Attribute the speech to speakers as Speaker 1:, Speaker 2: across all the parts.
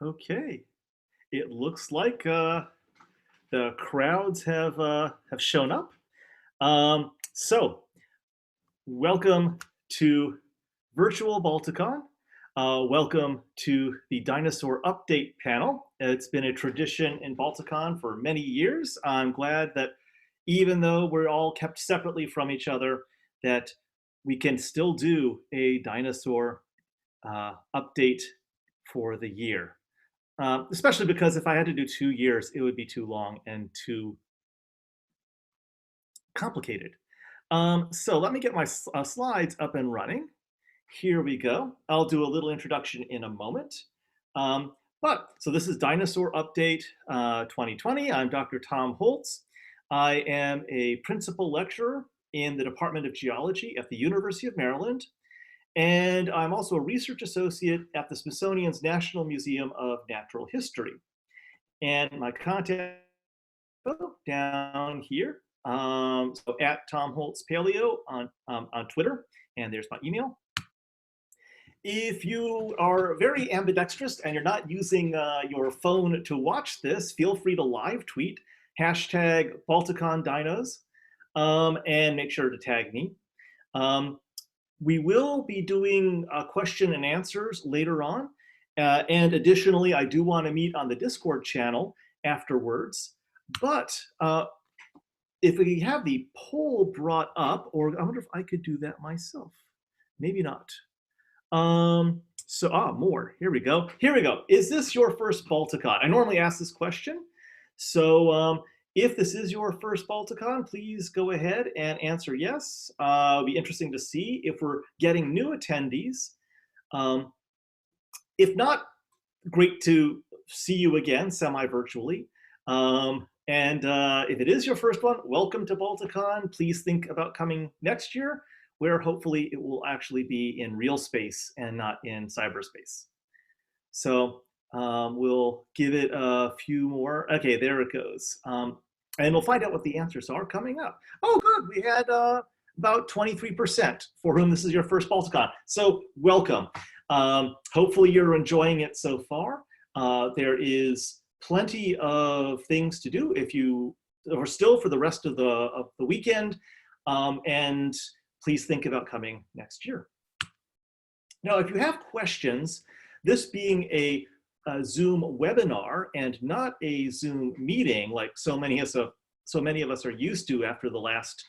Speaker 1: Okay, it looks like the crowds have shown up. So welcome to virtual Balticon. Welcome to the Dinosaur Update panel. It's been a tradition in Balticon for many years. I'm glad that even though we're all kept separately from each other, that we can still do a dinosaur update for the year. Especially because if I had to do 2 years, it would be too long and too complicated. So let me get my slides up and running. Here we go. I'll do a little introduction in a moment. So this is Dinosaur Update 2020. I'm Dr. Tom Holtz. I am a principal lecturer in the Department of Geology at the University of Maryland. And I'm also a research associate at the Smithsonian's National Museum of Natural History. And my contact down here, so at Tom Holtz Paleo on Twitter, and there's my email. If you are very ambidextrous and you're not using your phone to watch this, feel free to live tweet hashtag BalticonDinos and make sure to tag me. We will be doing question and answers later on. And additionally, I do want to meet on the Discord channel afterwards. But if we have the poll brought up, or I wonder if I could do that myself. Maybe not. More. Here we go. Here we go. Is this your first Balticon? I normally ask this question. So if this is your first Balticon, please go ahead and answer yes. It'll be interesting to see if we're getting new attendees. If not, great to see you again, semi-virtually. If it is your first one, welcome to Balticon. Please think about coming next year, where hopefully it will actually be in real space and not in cyberspace. So we'll give it a few more. Okay, there it goes. And we'll find out what the answers are coming up. Oh, good. We had about 23% for whom this is your first Balticon. So welcome. Hopefully you're enjoying it so far. There is plenty of things to do if you are still for the rest of the weekend. And please think about coming next year. Now, if you have questions, this being a Zoom webinar and not a Zoom meeting like so many of us are used to after the last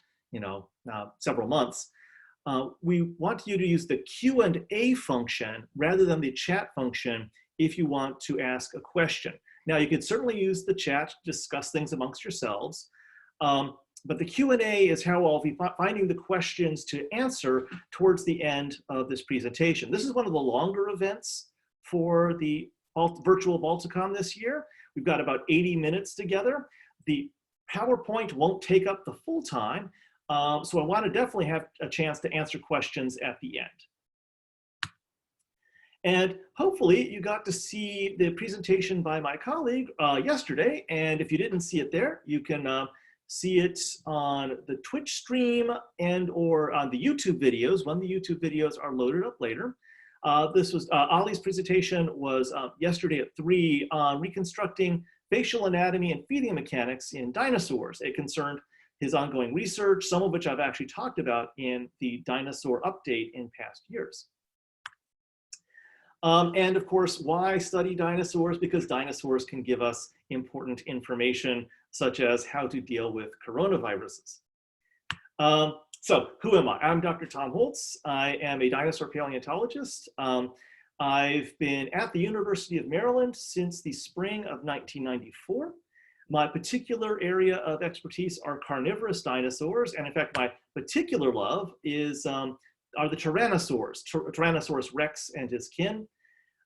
Speaker 1: several months, we want you to use the Q&A function rather than the chat function if you want to ask a question. Now, you could certainly use the chat to discuss things amongst yourselves, but the Q&A is how I'll be finding the questions to answer towards the end of this presentation. This is one of the longer events for the virtual Balticon this year. We've got about 80 minutes together. The PowerPoint won't take up the full time, so I want to definitely have a chance to answer questions at the end. And hopefully you got to see the presentation by my colleague yesterday, and if you didn't see it there, you can see it on the Twitch stream and or on the YouTube videos when the YouTube videos are loaded up later. This was Ali's presentation was yesterday at 3 on reconstructing facial anatomy and feeding mechanics in dinosaurs. It concerned his ongoing research, some of which I've actually talked about in the Dinosaur Update in past years. And of course, why study dinosaurs? Because dinosaurs can give us important information, such as how to deal with coronaviruses. So who am I? I'm Dr. Tom Holtz. I am a dinosaur paleontologist. I've been at the University of Maryland since the spring of 1994. My particular area of expertise are carnivorous dinosaurs. And in fact, my particular love is are the Tyrannosaurs, Tyrannosaurus rex and his kin.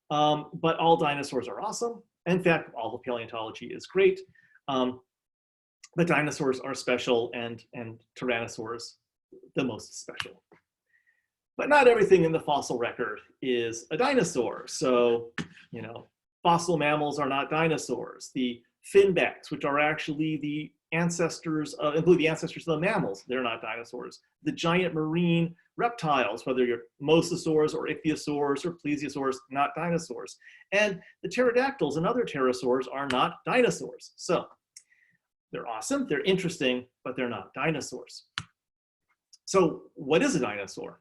Speaker 1: But all dinosaurs are awesome. In fact, all of paleontology is great. But dinosaurs are special and Tyrannosaurs the most special. But not everything in the fossil record is a dinosaur. So, fossil mammals are not dinosaurs. The finbacks, which are actually the ancestors, include the ancestors of the mammals, they're not dinosaurs. The giant marine reptiles, whether you're mosasaurs or ichthyosaurs or plesiosaurs, not dinosaurs. And the pterodactyls and other pterosaurs are not dinosaurs. So they're awesome, they're interesting, but they're not dinosaurs. So what is a dinosaur?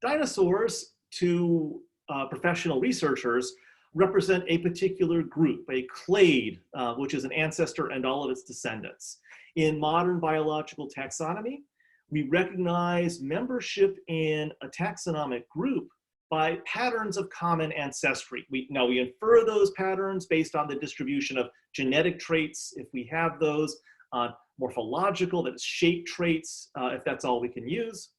Speaker 1: Dinosaurs, to professional researchers, represent a particular group, a clade, which is an ancestor and all of its descendants. In modern biological taxonomy, we recognize membership in a taxonomic group by patterns of common ancestry. We infer those patterns based on the distribution of genetic traits, if we have those, morphological, that is shape traits, if that's all we can use.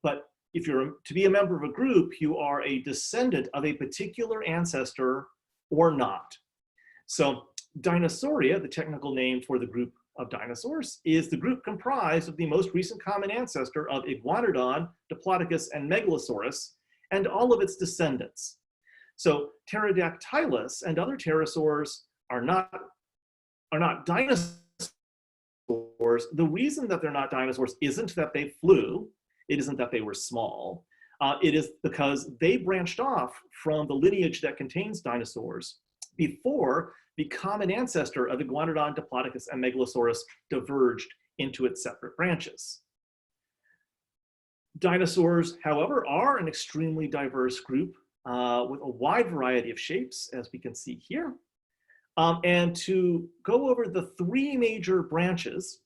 Speaker 1: But if you're to be a member of a group, you are a descendant of a particular ancestor or not. So Dinosauria, the technical name for the group of dinosaurs, is the group comprised of the most recent common ancestor of Iguanodon, Diplodocus, and Megalosaurus, and all of its descendants. So Pterodactylus and other pterosaurs are not dinosaurs. The reason that they're not dinosaurs isn't that they flew, it isn't that they were small, it is because they branched off from the lineage that contains dinosaurs before the common ancestor of Iguanodon, Diplodocus, and Megalosaurus diverged into its separate branches. Dinosaurs, however, are an extremely diverse group with a wide variety of shapes, as we can see here. And to go over the three major branches,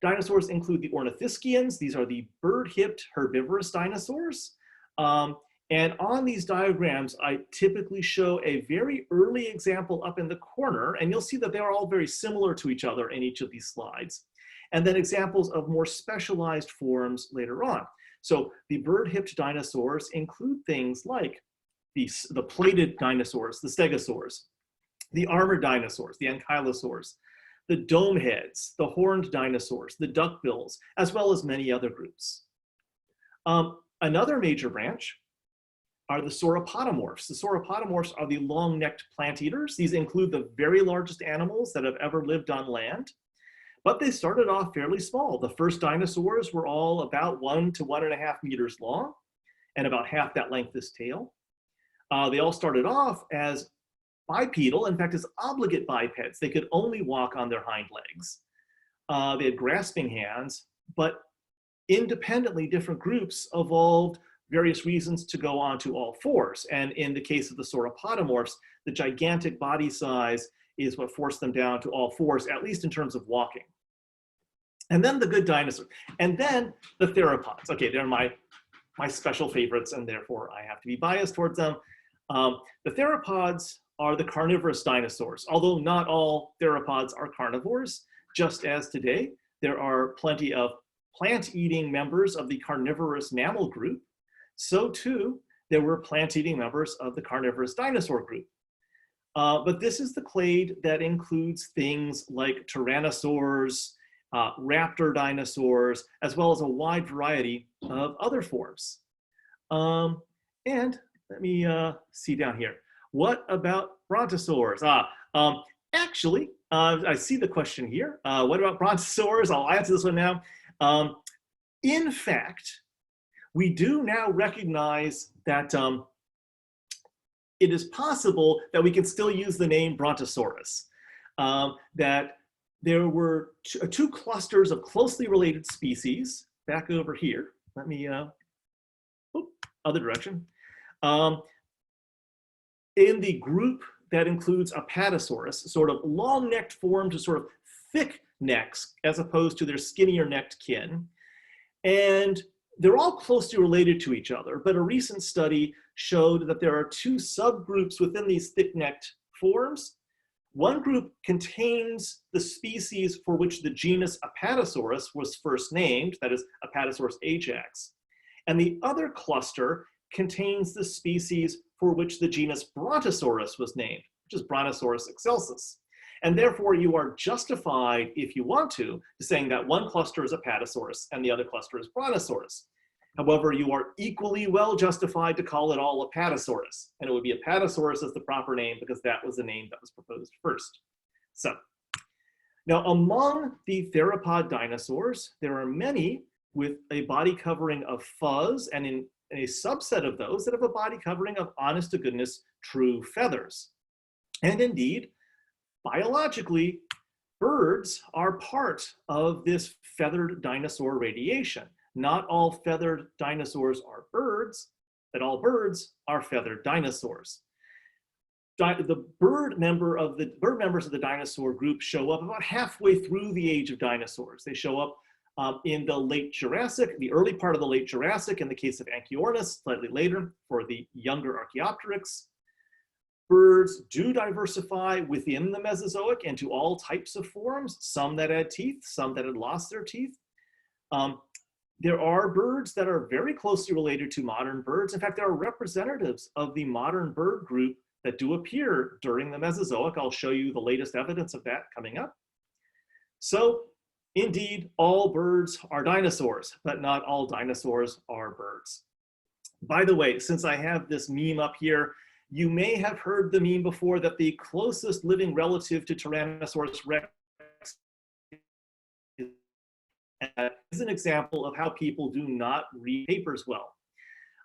Speaker 1: dinosaurs include the Ornithischians. These are the bird-hipped herbivorous dinosaurs. And on these diagrams, I typically show a very early example up in the corner, and you'll see that they are all very similar to each other in each of these slides. And then examples of more specialized forms later on. So the bird-hipped dinosaurs include things like the plated dinosaurs, the stegosaurs, the armored dinosaurs, the ankylosaurs, the dome heads, the horned dinosaurs, the duckbills, as well as many other groups. Another major branch are the sauropodomorphs. The sauropodomorphs are the long-necked plant eaters. These include the very largest animals that have ever lived on land, but they started off fairly small. The first dinosaurs were all about 1 to 1.5 meters long and about half that length is tail. They all started off as bipedal, in fact, as obligate bipeds. They could only walk on their hind legs. They had grasping hands, but independently, different groups evolved various reasons to go on to all fours. And in the case of the sauropodomorphs, the gigantic body size is what forced them down to all fours, at least in terms of walking. And then the good dinosaurs. And then the theropods. Okay, they're my special favorites, and therefore I have to be biased towards them. The theropods are the carnivorous dinosaurs. Although not all theropods are carnivores, just as today, there are plenty of plant-eating members of the carnivorous mammal group, so too, there were plant-eating members of the carnivorous dinosaur group. But this is the clade that includes things like tyrannosaurs, raptor dinosaurs, as well as a wide variety of other forms. And let me see down here. What about brontosaurs? Actually, I see the question here. What about brontosaurs? I'll answer this one now. In fact, we do now recognize that it is possible that we can still use the name Brontosaurus, that there were two clusters of closely related species back over here. Let me, other direction. In the group that includes Apatosaurus, sort of long-necked forms with sort of thick necks as opposed to their skinnier-necked kin. And they're all closely related to each other, but a recent study showed that there are two subgroups within these thick-necked forms. One group contains the species for which the genus Apatosaurus was first named, that is Apatosaurus ajax. And the other cluster contains the species for which the genus Brontosaurus was named, which is Brontosaurus excelsus. And therefore, you are justified, if you want to saying that one cluster is Apatosaurus and the other cluster is Brontosaurus. However, you are equally well justified to call it all Apatosaurus. And it would be Apatosaurus as the proper name because that was the name that was proposed first. So, now among the theropod dinosaurs, there are many with a body covering of fuzz, and in a subset of those that have a body covering of honest to goodness true feathers. And indeed, biologically, birds are part of this feathered dinosaur radiation. Not all feathered dinosaurs are birds, but all birds are feathered dinosaurs. The bird members of the dinosaur group show up about halfway through the age of dinosaurs. They show up in the late Jurassic, the early part of the late Jurassic, in the case of Anchiornis, slightly later for the younger Archaeopteryx. Birds do diversify within the Mesozoic into all types of forms, some that had teeth, some that had lost their teeth. There are birds that are very closely related to modern birds. In fact, there are representatives of the modern bird group that do appear during the Mesozoic. I'll show you the latest evidence of that coming up. So indeed, all birds are dinosaurs, but not all dinosaurs are birds. By the way, since I have this meme up here, you may have heard the meme before that the closest living relative to Tyrannosaurus rex is an example of how people do not read papers well.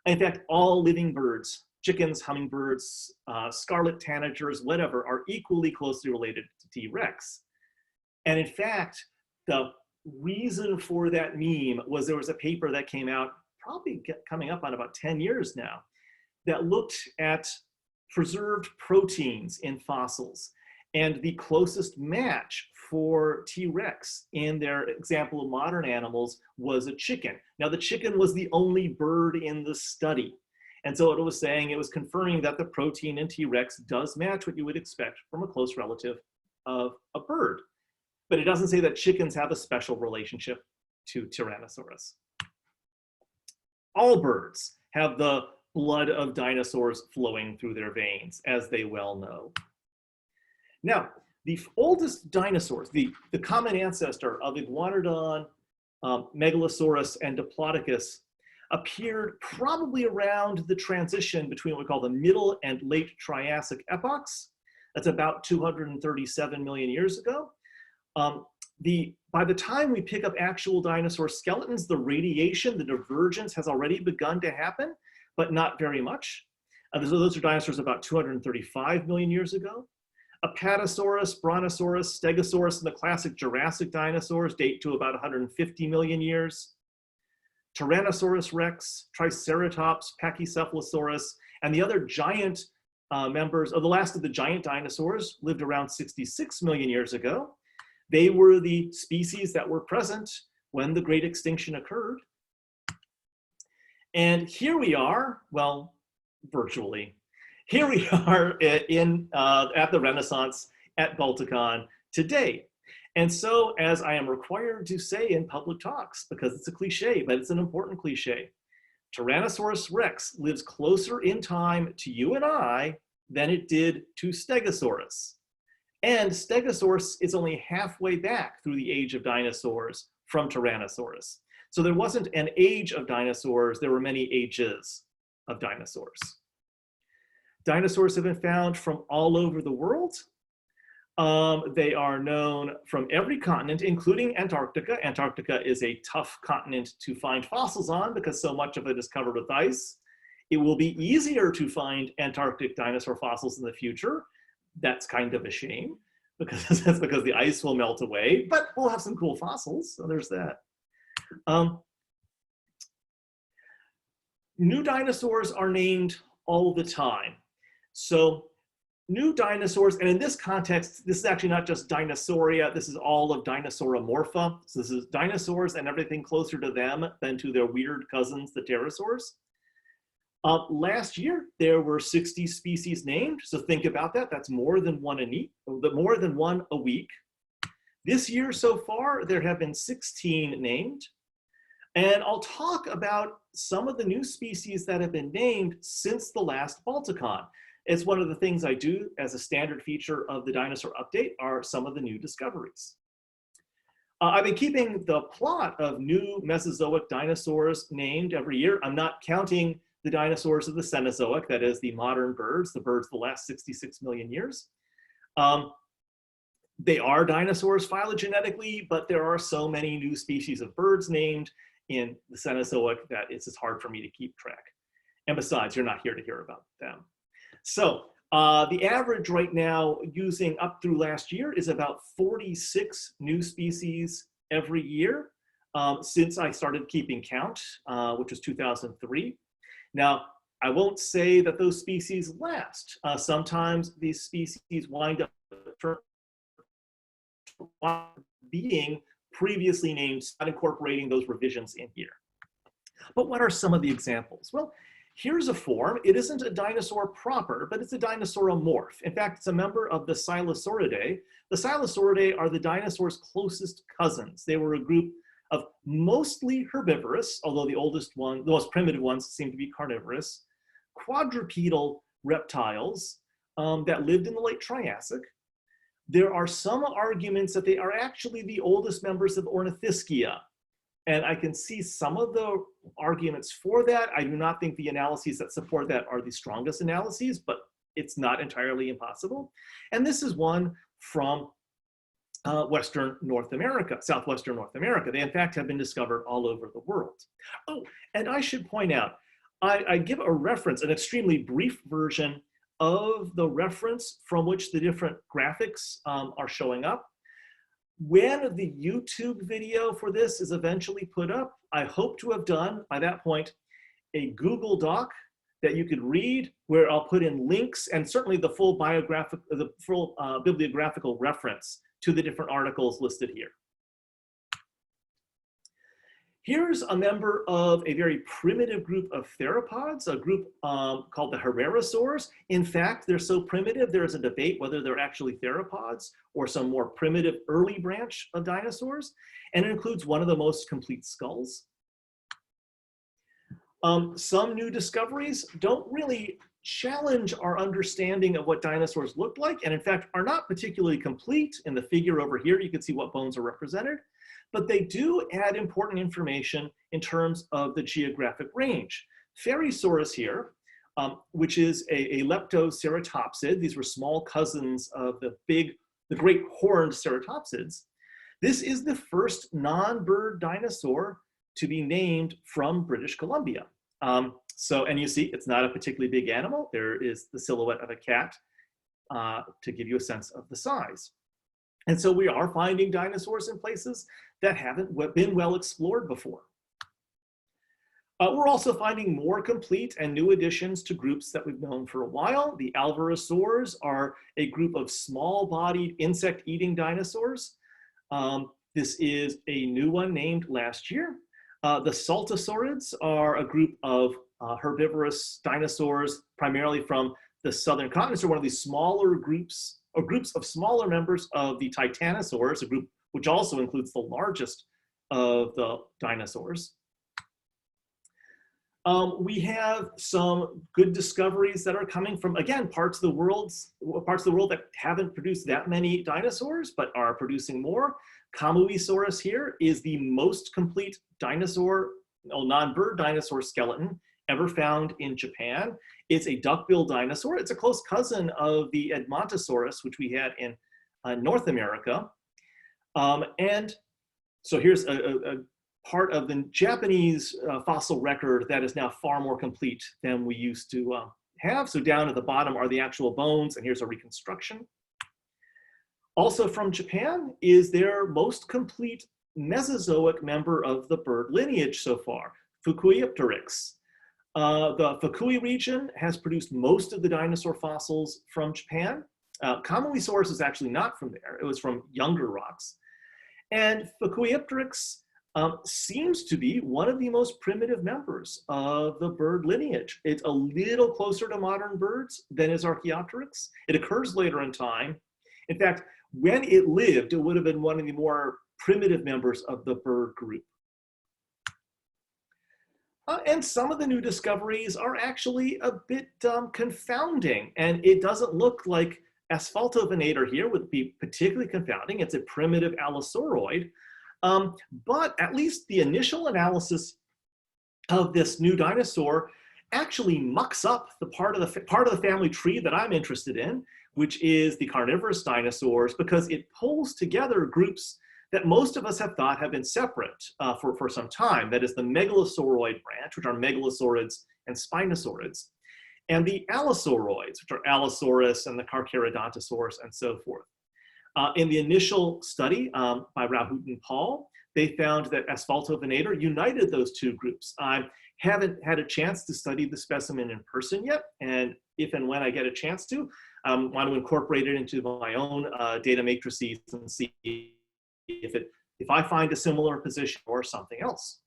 Speaker 1: In fact, all living birds, chickens, hummingbirds, scarlet tanagers, whatever, are equally closely related to T. rex. And in fact, the reason for that meme was there was a paper that came out, probably coming up on about 10 years now, that looked at preserved proteins in fossils. And the closest match for T. rex in their example of modern animals was a chicken. Now, the chicken was the only bird in the study. And so it was saying, it was confirming that the protein in T. rex does match what you would expect from a close relative of a bird. But it doesn't say that chickens have a special relationship to Tyrannosaurus. All birds have the blood of dinosaurs flowing through their veins, as they well know. Now, the oldest dinosaurs, the common ancestor of Iguanodon, Megalosaurus, and Diplodocus, appeared probably around the transition between what we call the Middle and Late Triassic epochs. That's about 237 million years ago. By the time we pick up actual dinosaur skeletons, the radiation, the divergence has already begun to happen, but not very much. So those are dinosaurs about 235 million years ago. Apatosaurus, Brontosaurus, Stegosaurus, and the classic Jurassic dinosaurs date to about 150 million years. Tyrannosaurus rex, Triceratops, Pachycephalosaurus, and the other giant members of the last of the giant dinosaurs lived around 66 million years ago. They were the species that were present when the Great Extinction occurred. And here we are, well, virtually. Here we are at the Renaissance at Balticon today. And so, as I am required to say in public talks, because it's a cliche, but it's an important cliche, Tyrannosaurus rex lives closer in time to you and I than it did to Stegosaurus. And Stegosaurus is only halfway back through the age of dinosaurs from Tyrannosaurus. So there wasn't an age of dinosaurs, there were many ages of dinosaurs. Dinosaurs have been found from all over the world. They are known from every continent, including Antarctica. Antarctica is a tough continent to find fossils on because so much of it is covered with ice. It will be easier to find Antarctic dinosaur fossils in the future. That's kind of a shame because that's because the ice will melt away, but we'll have some cool fossils, so there's that. New dinosaurs are named all the time. So new dinosaurs, and in this context, this is actually not just Dinosauria, this is all of Dinosauromorpha. So this is dinosaurs and everything closer to them than to their weird cousins, the pterosaurs. Last year, there were 60 species named, so think about that. That's more than one a week. This year so far, there have been 16 named. And I'll talk about some of the new species that have been named since the last Balticon. It's one of the things I do as a standard feature of the dinosaur update are some of the new discoveries. I've been keeping the plot of new Mesozoic dinosaurs named every year. I'm not counting the dinosaurs of the Cenozoic, that is the modern birds, the birds of the last 66 million years. They are dinosaurs phylogenetically, but there are so many new species of birds named, in the Cenozoic that it's just hard for me to keep track. And besides, you're not here to hear about them. So the average right now using up through last year is about 46 new species every year since I started keeping count, which was 2003. Now, I won't say that those species last. Sometimes these species wind up being previously named, not incorporating those revisions in here. But what are some of the examples? Well, here's a form. It isn't a dinosaur proper, but it's a dinosauromorph. In fact, it's a member of the Silosauridae. The Silosauridae are the dinosaur's closest cousins. They were a group of mostly herbivorous, although the most primitive ones seem to be carnivorous, quadrupedal reptiles that lived in the late Triassic. There are some arguments that they are actually the oldest members of Ornithischia. And I can see some of the arguments for that. I do not think the analyses that support that are the strongest analyses, but it's not entirely impossible. And this is one from Western North America, Southwestern North America. They in fact have been discovered all over the world. Oh, and I should point out, I give a reference, an extremely brief version of the reference from which the different graphics are showing up. When the YouTube video for this is eventually put up, I hope to have done, by that point, a Google Doc that you could read, where I'll put in links and certainly the full bibliographical reference to the different articles listed here. Here's a member of a very primitive group of theropods, a group called the Herbivorous. In fact, they're so primitive, there's a debate whether they're actually theropods or some more primitive early branch of dinosaurs. And it includes one of the most complete skulls. Some new discoveries don't really challenge our understanding of what dinosaurs looked like, and in fact are not particularly complete. In the figure over here, you can see what bones are represented. But they do add important information in terms of the geographic range. Herbivorous here, which is a leptoceratopsid. These were small cousins of the great horned ceratopsids. This is the first non-bird dinosaur to be named from British Columbia. And you see, it's not a particularly big animal. There is the silhouette of a cat to give you a sense of the size. And so we are finding dinosaurs in places that haven't been well explored before. We're also finding more complete and new additions to groups that we've known for a while. The Alvarezsaurs are a group of small-bodied insect-eating dinosaurs. This is a new one named last year. The Saltosaurids are a group of herbivorous dinosaurs, primarily from the southern continent. So one of these smaller groups, or groups of smaller members of the Titanosaurs, a group which also includes the largest of the dinosaurs. We have some good discoveries that are coming from, again, parts of the world that haven't produced that many dinosaurs, but are producing more. Camuisaurus here is the most complete dinosaur, non-bird dinosaur skeleton ever found in Japan. It's a duck-billed dinosaur. It's a close cousin of the Edmontosaurus, which we had in North America. And so here's a part of the Japanese fossil record that is now far more complete than we used to have. So down at the bottom are the actual bones, and here's a reconstruction. Also from Japan is their most complete Mesozoic member of the bird lineage so far, Fukuiopteryx. The Fukui region has produced most of the dinosaur fossils from Japan. Camuisaurus is actually not from there. It was from younger rocks. And Fukuiopteryx seems to be one of the most primitive members of the bird lineage. It's a little closer to modern birds than is Archaeopteryx. It occurs later in time. In fact, when it lived, it would have been one of the more primitive members of the bird group. And some of the new discoveries are actually a bit confounding, and it doesn't look like Asphaltovenator here would be particularly confounding. It's a primitive Allosauroid, but at least the initial analysis of this new dinosaur actually mucks up the part of the family tree that I'm interested in, which is the carnivorous dinosaurs, because it pulls together groups that most of us have thought have been separate for some time. That is the megalosauroid branch, which are megalosaurids and spinosaurids, and the allosauroids, which are Allosaurus and the Carcharodontosaurus and so forth. In the initial study by Rahut and Paul, they found that asphaltovenator united those two groups. I haven't had a chance to study the specimen in person yet, and if and when I get a chance to, I want to incorporate it into my own data matrices and see if I find a similar position or something else.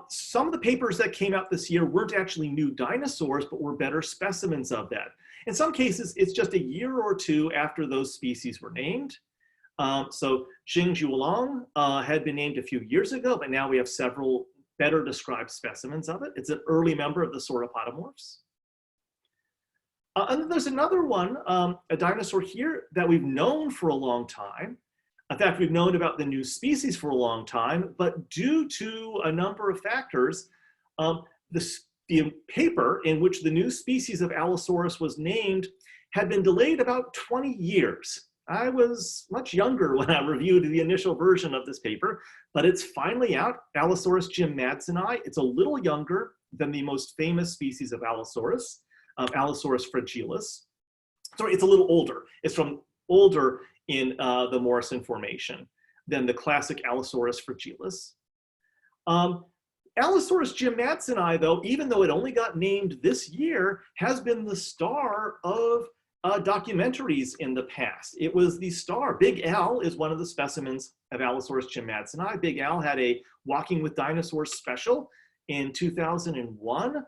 Speaker 1: Some of the papers that came out this year weren't actually new dinosaurs, but were better specimens of that. In some cases, it's just a year or two after those species were named. So Xingzhuolong had been named a few years ago, but now we have several better described specimens of it. It's an early member of the Sauropodomorphs. And then there's another one, a dinosaur here that we've known for a long time. In fact, we've known about the new species for a long time, but due to a number of factors, the paper in which the new species of Allosaurus was named had been delayed about 20 years. I was much younger when I reviewed the initial version of this paper, but it's finally out, Allosaurus jim-madseni. It's a little younger than the most famous species of Allosaurus, Allosaurus fragilis. Sorry, it's a little older. It's from older in the Morrison Formation than the classic Allosaurus fragilis. Allosaurus jim-madseni, though, even though it only got named this year, has been the star of documentaries in the past. It was the star. Big Al is one of the specimens of Allosaurus jim-madseni. Big Al had a Walking with Dinosaurs special in 2001.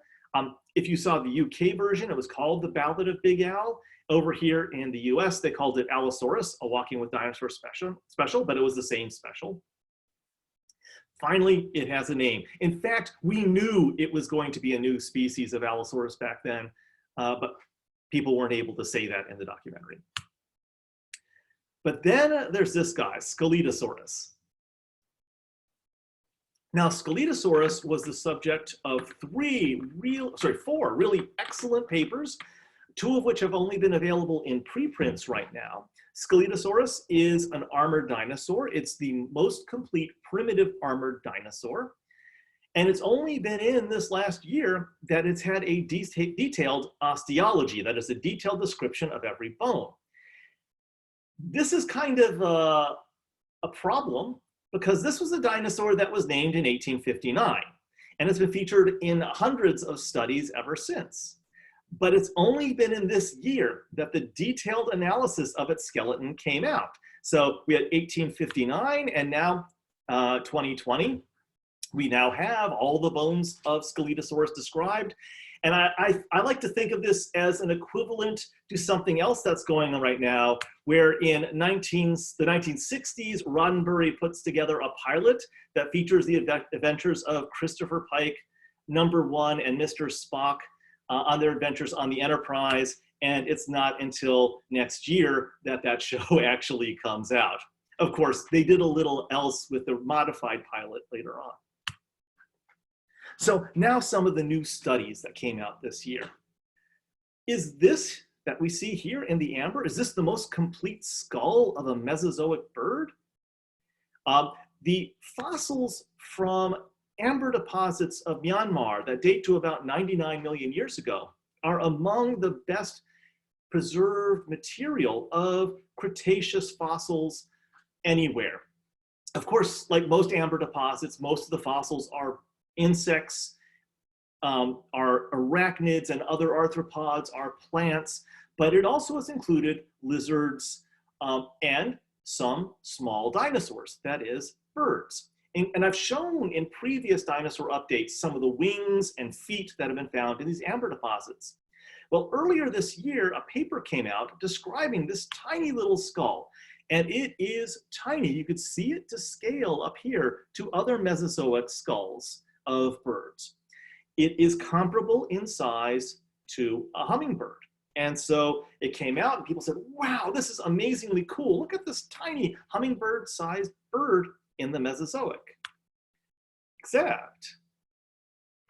Speaker 1: If you saw the UK version, it was called The Ballad of Big Al. Over here in the US, they called it Allosaurus, a Walking with Dinosaurs special, but it was the same special. Finally, it has a name. In fact, we knew it was going to be a new species of Allosaurus back then, but people weren't able to say that in the documentary. But then there's this guy, Scelidosaurus. Now, Scelidosaurus was the subject of four really excellent papers, two of which have only been available in preprints right now. Scelidosaurus is an armored dinosaur. It's the most complete primitive armored dinosaur. And it's only been in this last year that it's had a detailed osteology, that is a detailed description of every bone. This is kind of a problem because this was a dinosaur that was named in 1859, and it's been featured in hundreds of studies ever since. But it's only been in this year that the detailed analysis of its skeleton came out. So we had 1859 and now 2020. We now have all the bones of Scelidosaurus described. And I like to think of this as an equivalent to something else that's going on right now, where in the 1960s, Roddenberry puts together a pilot that features the adventures of Christopher Pike, Number One, and Mr. Spock on their adventures on the Enterprise. And it's not until next year that that show actually comes out. Of course, they did a little else with the modified pilot later on. So now some of the new studies that came out this year. Is this that we see here in the amber, is this the most complete skull of a Mesozoic bird? The fossils from amber deposits of Myanmar that date to about 99 million years ago are among the best preserved material of Cretaceous fossils anywhere. Of course, like most amber deposits, most of the fossils are insects, are arachnids, and other arthropods, are plants, but it also has included lizards and some small dinosaurs, that is, birds. And I've shown in previous dinosaur updates some of the wings and feet that have been found in these amber deposits. Well, earlier this year, a paper came out describing this tiny little skull. And it is tiny. You could see it to scale up here to other Mesozoic skulls of birds. It is comparable in size to a hummingbird. And so it came out and people said, wow, this is amazingly cool. Look at this tiny hummingbird-sized bird in the Mesozoic. Except,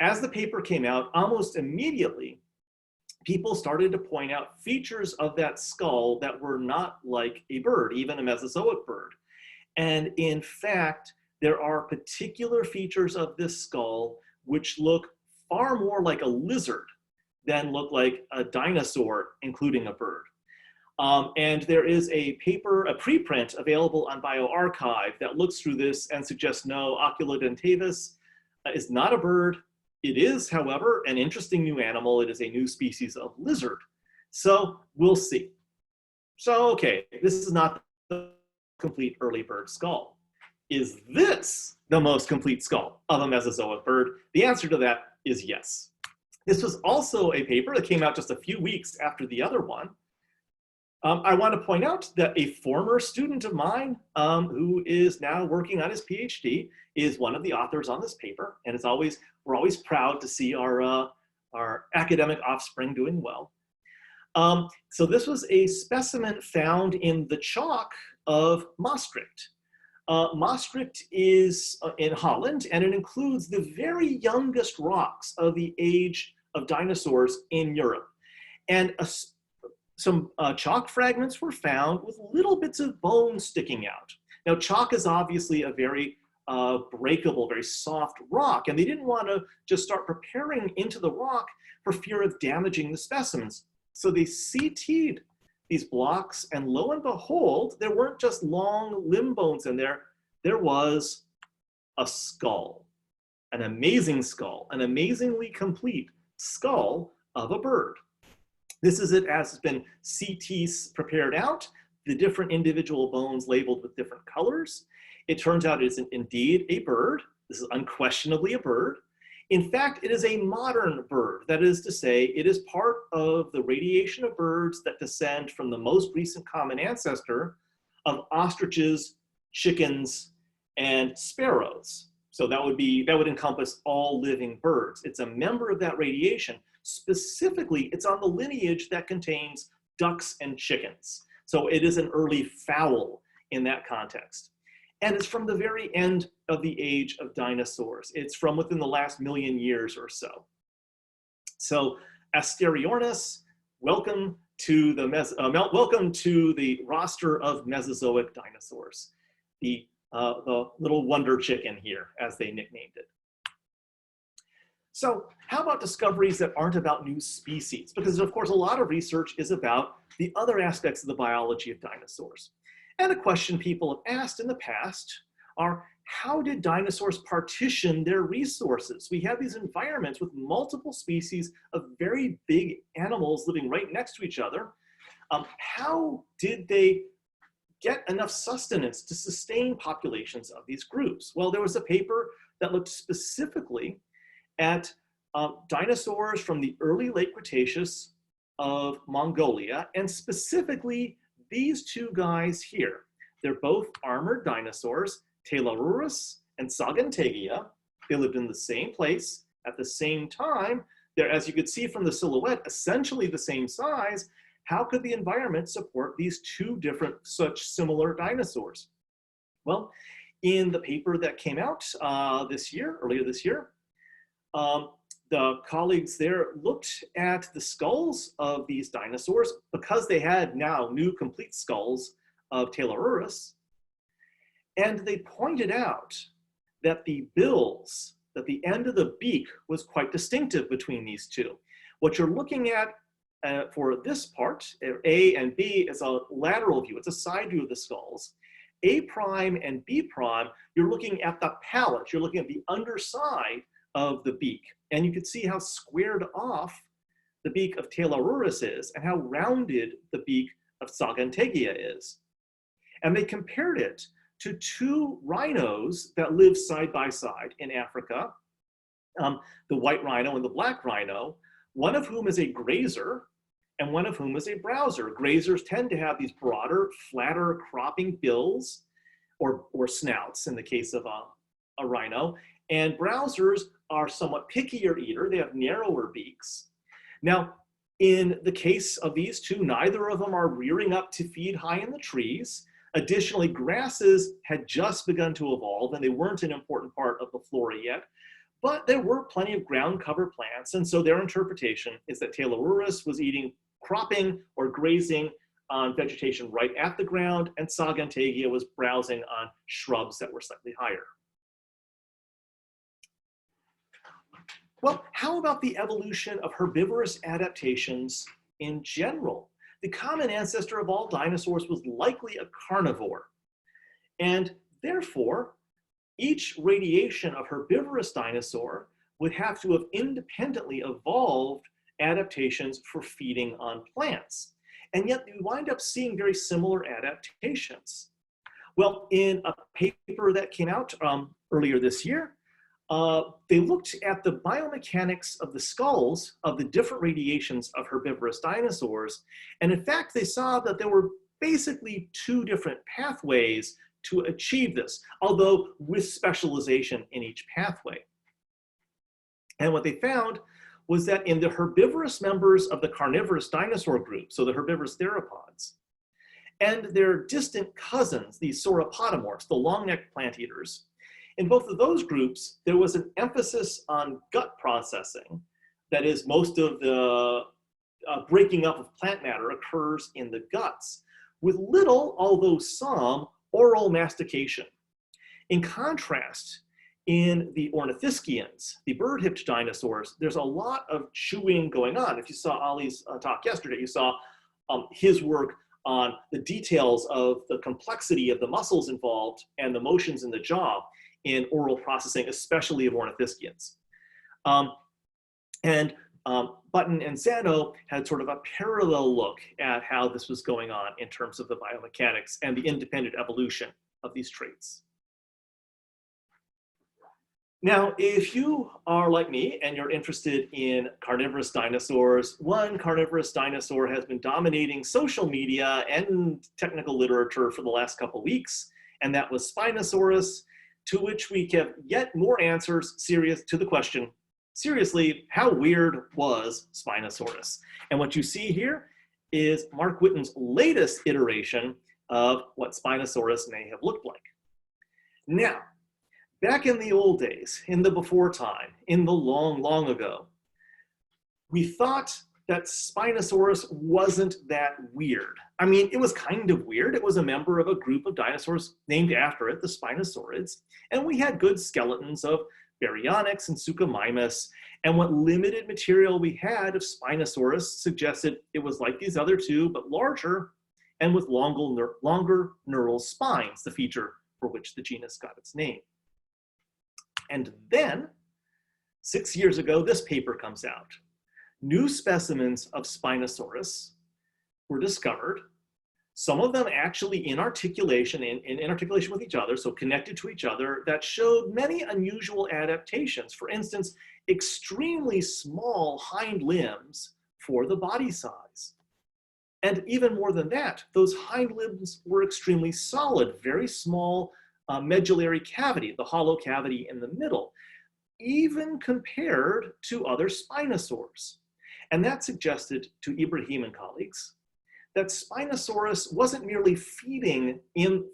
Speaker 1: as the paper came out, almost immediately, people started to point out features of that skull that were not like a bird, even a Mesozoic bird. And in fact, there are particular features of this skull which look far more like a lizard than look like a dinosaur, including a bird. And there is a paper, a preprint available on bioRxiv that looks through this and suggests no, Oculodentavis is not a bird. It is, however, an interesting new animal. It is a new species of lizard. So we'll see. So, okay, this is not the complete early bird skull. Is this the most complete skull of a Mesozoic bird? The answer to that is yes. This was also a paper that came out just a few weeks after the other one. I want to point out that a former student of mine who is now working on his PhD is one of the authors on this paper, and we're always proud to see our academic offspring doing well. So this was a specimen found in the chalk of Maastricht. Maastricht is in Holland, and it includes the very youngest rocks of the age of dinosaurs in Europe. And some chalk fragments were found with little bits of bone sticking out. Now, chalk is obviously a very breakable, very soft rock, and they didn't want to just start preparing into the rock for fear of damaging the specimens. So they CT'd these blocks, and lo and behold, there weren't just long limb bones in there. There was a skull, an amazing skull, an amazingly complete skull of a bird. This is it as it's been CT prepared out, the different individual bones labeled with different colors. It turns out it is indeed a bird. This is unquestionably a bird. In fact, it is a modern bird. That is to say, it is part of the radiation of birds that descend from the most recent common ancestor of ostriches, chickens, and sparrows. So that would encompass all living birds. It's a member of that radiation. Specifically, it's on the lineage that contains ducks and chickens. So it is an early fowl in that context. And it's from the very end of the age of dinosaurs. It's from within the last million years or so. So Asteriornis, welcome to the roster of Mesozoic dinosaurs. The little wonder chicken here, as they nicknamed it. So how about discoveries that aren't about new species? Because of course, a lot of research is about the other aspects of the biology of dinosaurs. And a question people have asked in the past are, how did dinosaurs partition their resources? We have these environments with multiple species of very big animals living right next to each other. How did they get enough sustenance to sustain populations of these groups? Well, there was a paper that looked specifically at dinosaurs from the early late Cretaceous of Mongolia, and specifically these two guys here. They're both armored dinosaurs, Theropoda and Sauropodomorpha. They lived in the same place at the same time. They're, as you could see from the silhouette, essentially the same size. How could the environment support these two different such similar dinosaurs? Well, in the paper that came out earlier this year, the colleagues there looked at the skulls of these dinosaurs because they had now new complete skulls of Theropoda, and they pointed out that the bills, that the end of the beak was quite distinctive between these two. What you're looking at for this part, A and B, is a lateral view. It's a side view of the skulls. A prime and B prime, you're looking at the palate. You're looking at the underside of the beak. And you can see how squared off the beak of Theropoda is and how rounded the beak of Sauropodomorpha is. And they compared it to two rhinos that live side by side in Africa, the white rhino and the black rhino, one of whom is a grazer and one of whom is a browser. Grazers tend to have these broader, flatter cropping bills or snouts in the case of a rhino, and browsers are somewhat pickier eater. They have narrower beaks. Now, in the case of these two, neither of them are rearing up to feed high in the trees. Additionally, grasses had just begun to evolve and they weren't an important part of the flora yet, but there were plenty of ground cover plants. And so their interpretation is that Theropoda was eating cropping or grazing on vegetation right at the ground, and Sagantegia was browsing on shrubs that were slightly higher. Well, how about the evolution of herbivorous adaptations in general? The common ancestor of all dinosaurs was likely a carnivore. And therefore, each radiation of herbivorous dinosaur would have to have independently evolved adaptations for feeding on plants. And yet we wind up seeing very similar adaptations. Well, in a paper that came out earlier this year, they looked at the biomechanics of the skulls of the different radiations of herbivorous dinosaurs. And in fact, they saw that there were basically two different pathways to achieve this, although with specialization in each pathway. And what they found was that in the herbivorous members of the carnivorous dinosaur group, so the herbivorous theropods, and their distant cousins, the sauropodomorphs, the long-necked plant eaters, in both of those groups, there was an emphasis on gut processing. That is, most of the breaking up of plant matter occurs in the guts, with little, although some, oral mastication. In contrast, in the Ornithischians, the bird-hipped dinosaurs, there's a lot of chewing going on. If you saw Ali's talk yesterday, you saw his work on the details of the complexity of the muscles involved and the motions in the jaw in oral processing, especially of Ornithischians. Button and Zano had sort of a parallel look at how this was going on in terms of the biomechanics and the independent evolution of these traits. Now, if you are like me and you're interested in carnivorous dinosaurs, one carnivorous dinosaur has been dominating social media and technical literature for the last couple weeks, and that was Spinosaurus, to which we have yet more answers to the question, seriously, how weird was Spinosaurus? And what you see here is Mark Whitten's latest iteration of what Spinosaurus may have looked like. Now, back in the old days, in the before time, in the long, long ago, we thought that Spinosaurus wasn't that weird. I mean, it was kind of weird. It was a member of a group of dinosaurs named after it, the Spinosaurids, and we had good skeletons of Baryonyx and Suchomimus, and what limited material we had of Spinosaurus suggested it was like these other two, but larger and with longer neural spines, the feature for which the genus got its name. And then, 6 years ago, this paper comes out. New specimens of Spinosaurus were discovered, some of them actually in articulation with each other, so connected to each other, that showed many unusual adaptations. For instance, extremely small hind limbs for the body size. And even more than that, those hind limbs were extremely solid, very small medullary cavity, the hollow cavity in the middle, even compared to other Spinosaurs. And that suggested to Ibrahim and colleagues that Spinosaurus wasn't merely feeding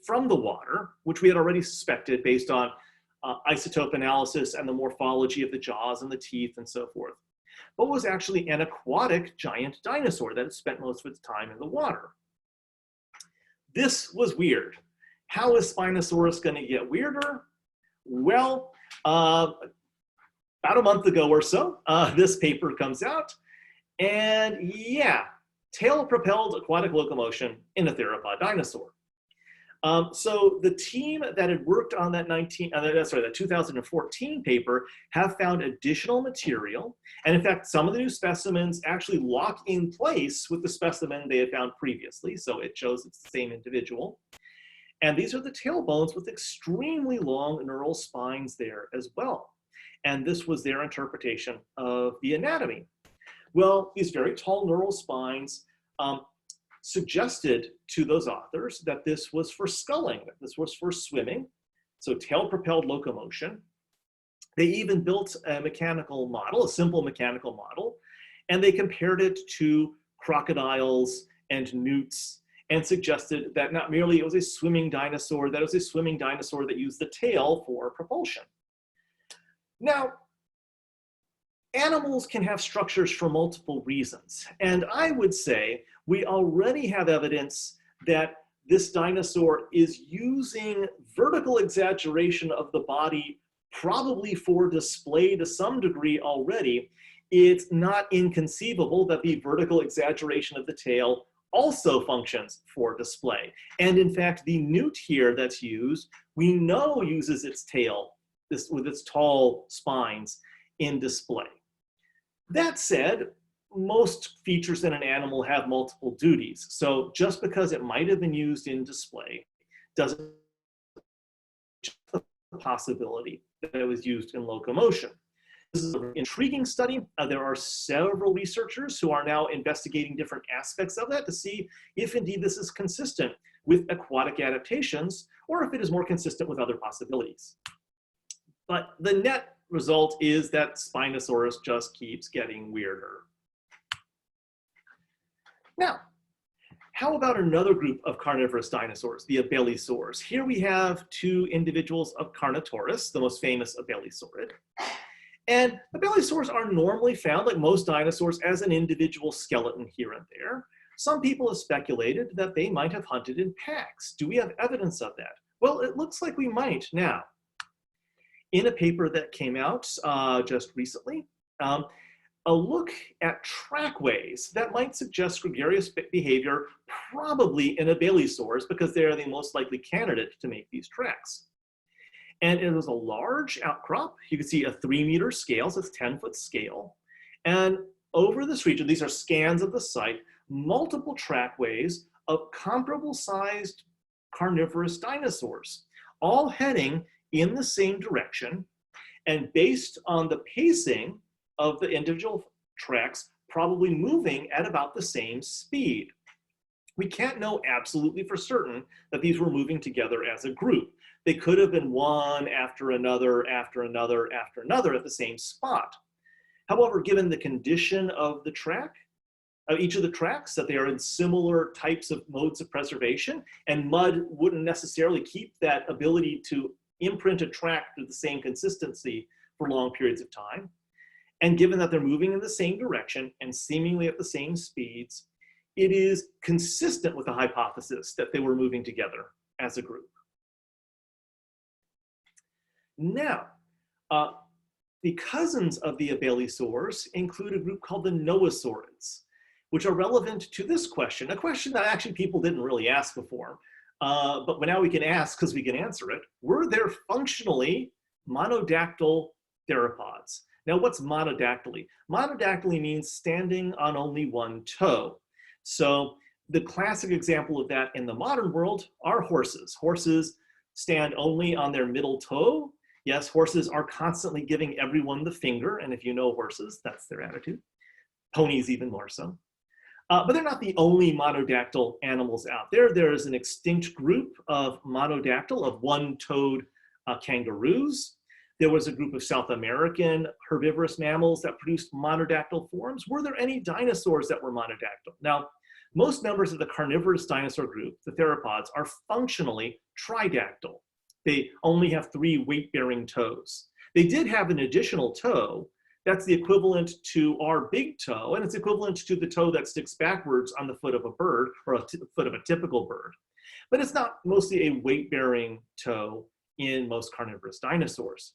Speaker 1: from the water, which we had already suspected based on isotope analysis and the morphology of the jaws and the teeth and so forth, but was actually an aquatic giant dinosaur that had spent most of its time in the water. This was weird. How is Spinosaurus going to get weirder? Well, about a month ago or so, this paper comes out, and yeah, tail-propelled aquatic locomotion in a theropod dinosaur. So the team that had worked on that 2014 paper have found additional material, and in fact, some of the new specimens actually lock in place with the specimen they had found previously, so it shows it's the same individual. And these are the tailbones with extremely long neural spines there as well. And this was their interpretation of the anatomy. Well, these very tall neural spines suggested to those authors that this was for sculling, that this was for swimming, so tail-propelled locomotion. They even built a mechanical model, a simple mechanical model, and they compared it to crocodiles and newts, and suggested that not merely it was a swimming dinosaur, that it was a swimming dinosaur that used the tail for propulsion. Now, animals can have structures for multiple reasons, and I would say we already have evidence that this dinosaur is using vertical exaggeration of the body, probably for display to some degree already. It's not inconceivable that the vertical exaggeration of the tail also functions for display. And in fact, the newt here that's used, we know uses its tail, with its tall spines, in display. That said, most features in an animal have multiple duties. So just because it might have been used in display doesn't the possibility that it was used in locomotion. This is an intriguing study. There are several researchers who are now investigating different aspects of that to see if indeed this is consistent with aquatic adaptations or if it is more consistent with other possibilities. But the net result is that Spinosaurus just keeps getting weirder. Now, how about another group of carnivorous dinosaurs, the abelisaurs? Here we have two individuals of Carnivorous, the most famous abelisaurid. And abelisaurs are normally found, like most dinosaurs, as an individual skeleton here and there. Some people have speculated that they might have hunted in packs. Do we have evidence of that? Well, it looks like we might now. In a paper that came out just recently, a look at trackways that might suggest gregarious behavior, probably in abelisaurs, because they are the most likely candidate to make these tracks. And it was a large outcrop. You can see a 3-meter scale, so it's 10-foot scale. And over this region, these are scans of the site, multiple trackways of comparable sized carnivorous dinosaurs, all heading in the same direction, and based on the pacing of the individual tracks, probably moving at about the same speed. We can't know absolutely for certain that these were moving together as a group. They could have been one after another, after another, after another at the same spot. However, given the condition of the track, each of the tracks, that they are in similar types of modes of preservation, and mud wouldn't necessarily keep that ability to imprint a track to the same consistency for long periods of time. And given that they're moving in the same direction and seemingly at the same speeds, it is consistent with the hypothesis that they were moving together as a group. Now, the cousins of the abelisaurs include a group called the Noasaurids, which are relevant to this question, a question that actually people didn't really ask before. But now we can ask because we can answer it. Were there functionally monodactyl theropods? Now, what's monodactyly? Monodactyly means standing on only one toe. So the classic example of that in the modern world are horses. Horses stand only on their middle toe. Yes, horses are constantly giving everyone the finger, and if you know horses, that's their attitude. Ponies even more so. But they're not the only monodactyl animals out there. There is an extinct group of monodactyl, of one-toed kangaroos. There was a group of South American herbivorous mammals that produced monodactyl forms. Were there any dinosaurs that were monodactyl? Now, most members of the carnivorous dinosaur group, the theropods, are functionally tridactyl. They only have 3 weight-bearing toes. They did have an additional toe. That's the equivalent to our big toe, and it's equivalent to the toe that sticks backwards on the foot of a bird, or foot of a typical bird. But it's not mostly a weight-bearing toe in most carnivorous dinosaurs.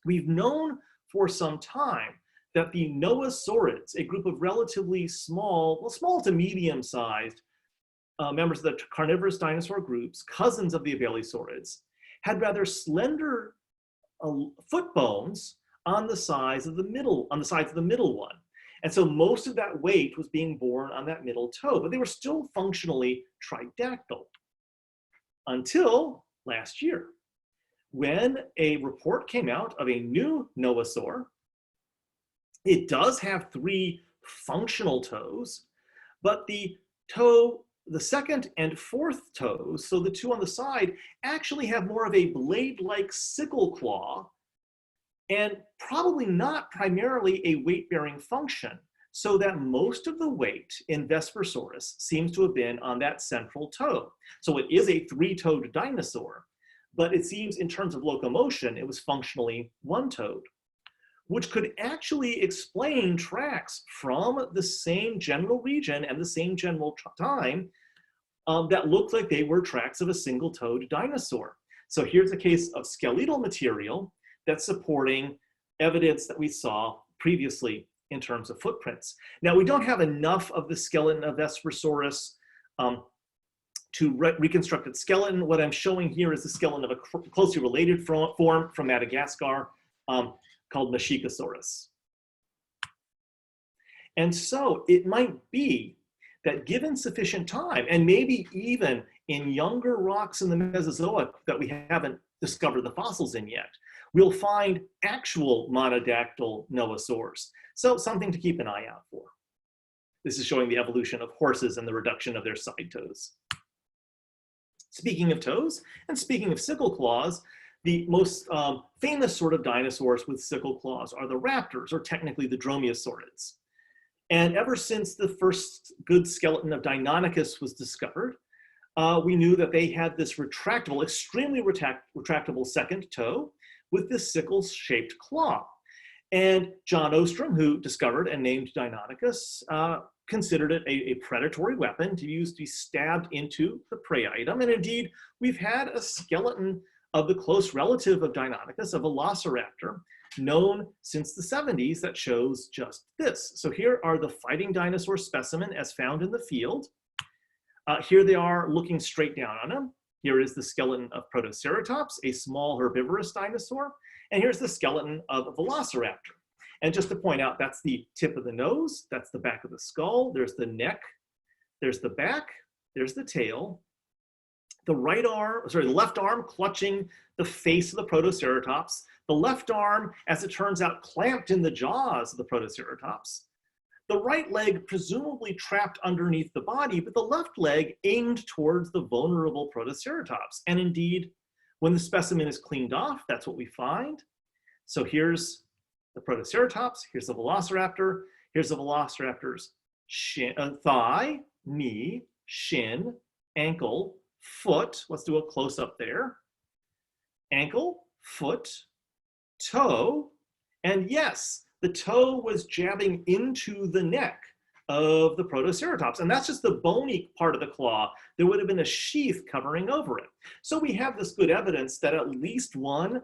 Speaker 1: We've known for some time that the Noasaurids, a group of relatively small, well, small to medium-sized members of the carnivorous dinosaur groups, cousins of the abelisaurids, had rather slender foot bones on the sides of the middle one. And so most of that weight was being borne on that middle toe, but they were still functionally tridactyl until last year, when a report came out of a new Noasaur. It does have 3 functional toes, but the second and fourth toes, so the 2 on the side, actually have more of a blade-like sickle claw, and probably not primarily a weight-bearing function, so that most of the weight in Vespersaurus seems to have been on that central toe. So it is a 3-toed dinosaur, but it seems in terms of locomotion, it was functionally 1-toed. which could actually explain tracks from the same general region and the same general time that looked like they were tracks of a single-toed dinosaur. So here's a case of skeletal material that's supporting evidence that we saw previously in terms of footprints. Now, we don't have enough of the skeleton of Vespersaurus to reconstruct its skeleton. What I'm showing here is the skeleton of a closely related form from Madagascar called Mesozoic. And so it might be that given sufficient time, and maybe even in younger rocks in the Mesozoic that we haven't discovered the fossils in yet, we'll find actual monodactyl noasaurs. So something to keep an eye out for. This is showing the evolution of horses and the reduction of their side toes. Speaking of toes, and speaking of sickle claws, the most famous sort of dinosaurs with sickle claws are the raptors, or technically the Dromaeosaurids. And ever since the first good skeleton of Deinonychus was discovered, we knew that they had this retractable, extremely retractable second toe with this sickle-shaped claw. And John Ostrom, who discovered and named Deinonychus, considered it a predatory weapon to use to be stabbed into the prey item. And indeed, we've had a skeleton of the close relative of Deinonychus, a velociraptor, known since the 70s that shows just this. So here are the fighting dinosaur specimen as found in the field. Here they are looking straight down on him. Here is the skeleton of Protoceratops, a small herbivorous dinosaur. And here's the skeleton of a velociraptor. And just to point out, that's the tip of the nose, that's the back of the skull, there's the neck, there's the back, there's the tail. The left arm clutching the face of the Protoceratops. The left arm, as it turns out, clamped in the jaws of the Protoceratops. The right leg presumably trapped underneath the body, but the left leg aimed towards the vulnerable Protoceratops. And indeed, when the specimen is cleaned off, that's what we find. So here's the Protoceratops, here's the Velociraptor, here's the Velociraptor's thigh, knee, shin, ankle, foot. Let's do a close-up there. Ankle, foot, toe, and yes, the toe was jabbing into the neck of the Protoceratops, and that's just the bony part of the claw. There would have been a sheath covering over it. So we have this good evidence that at least one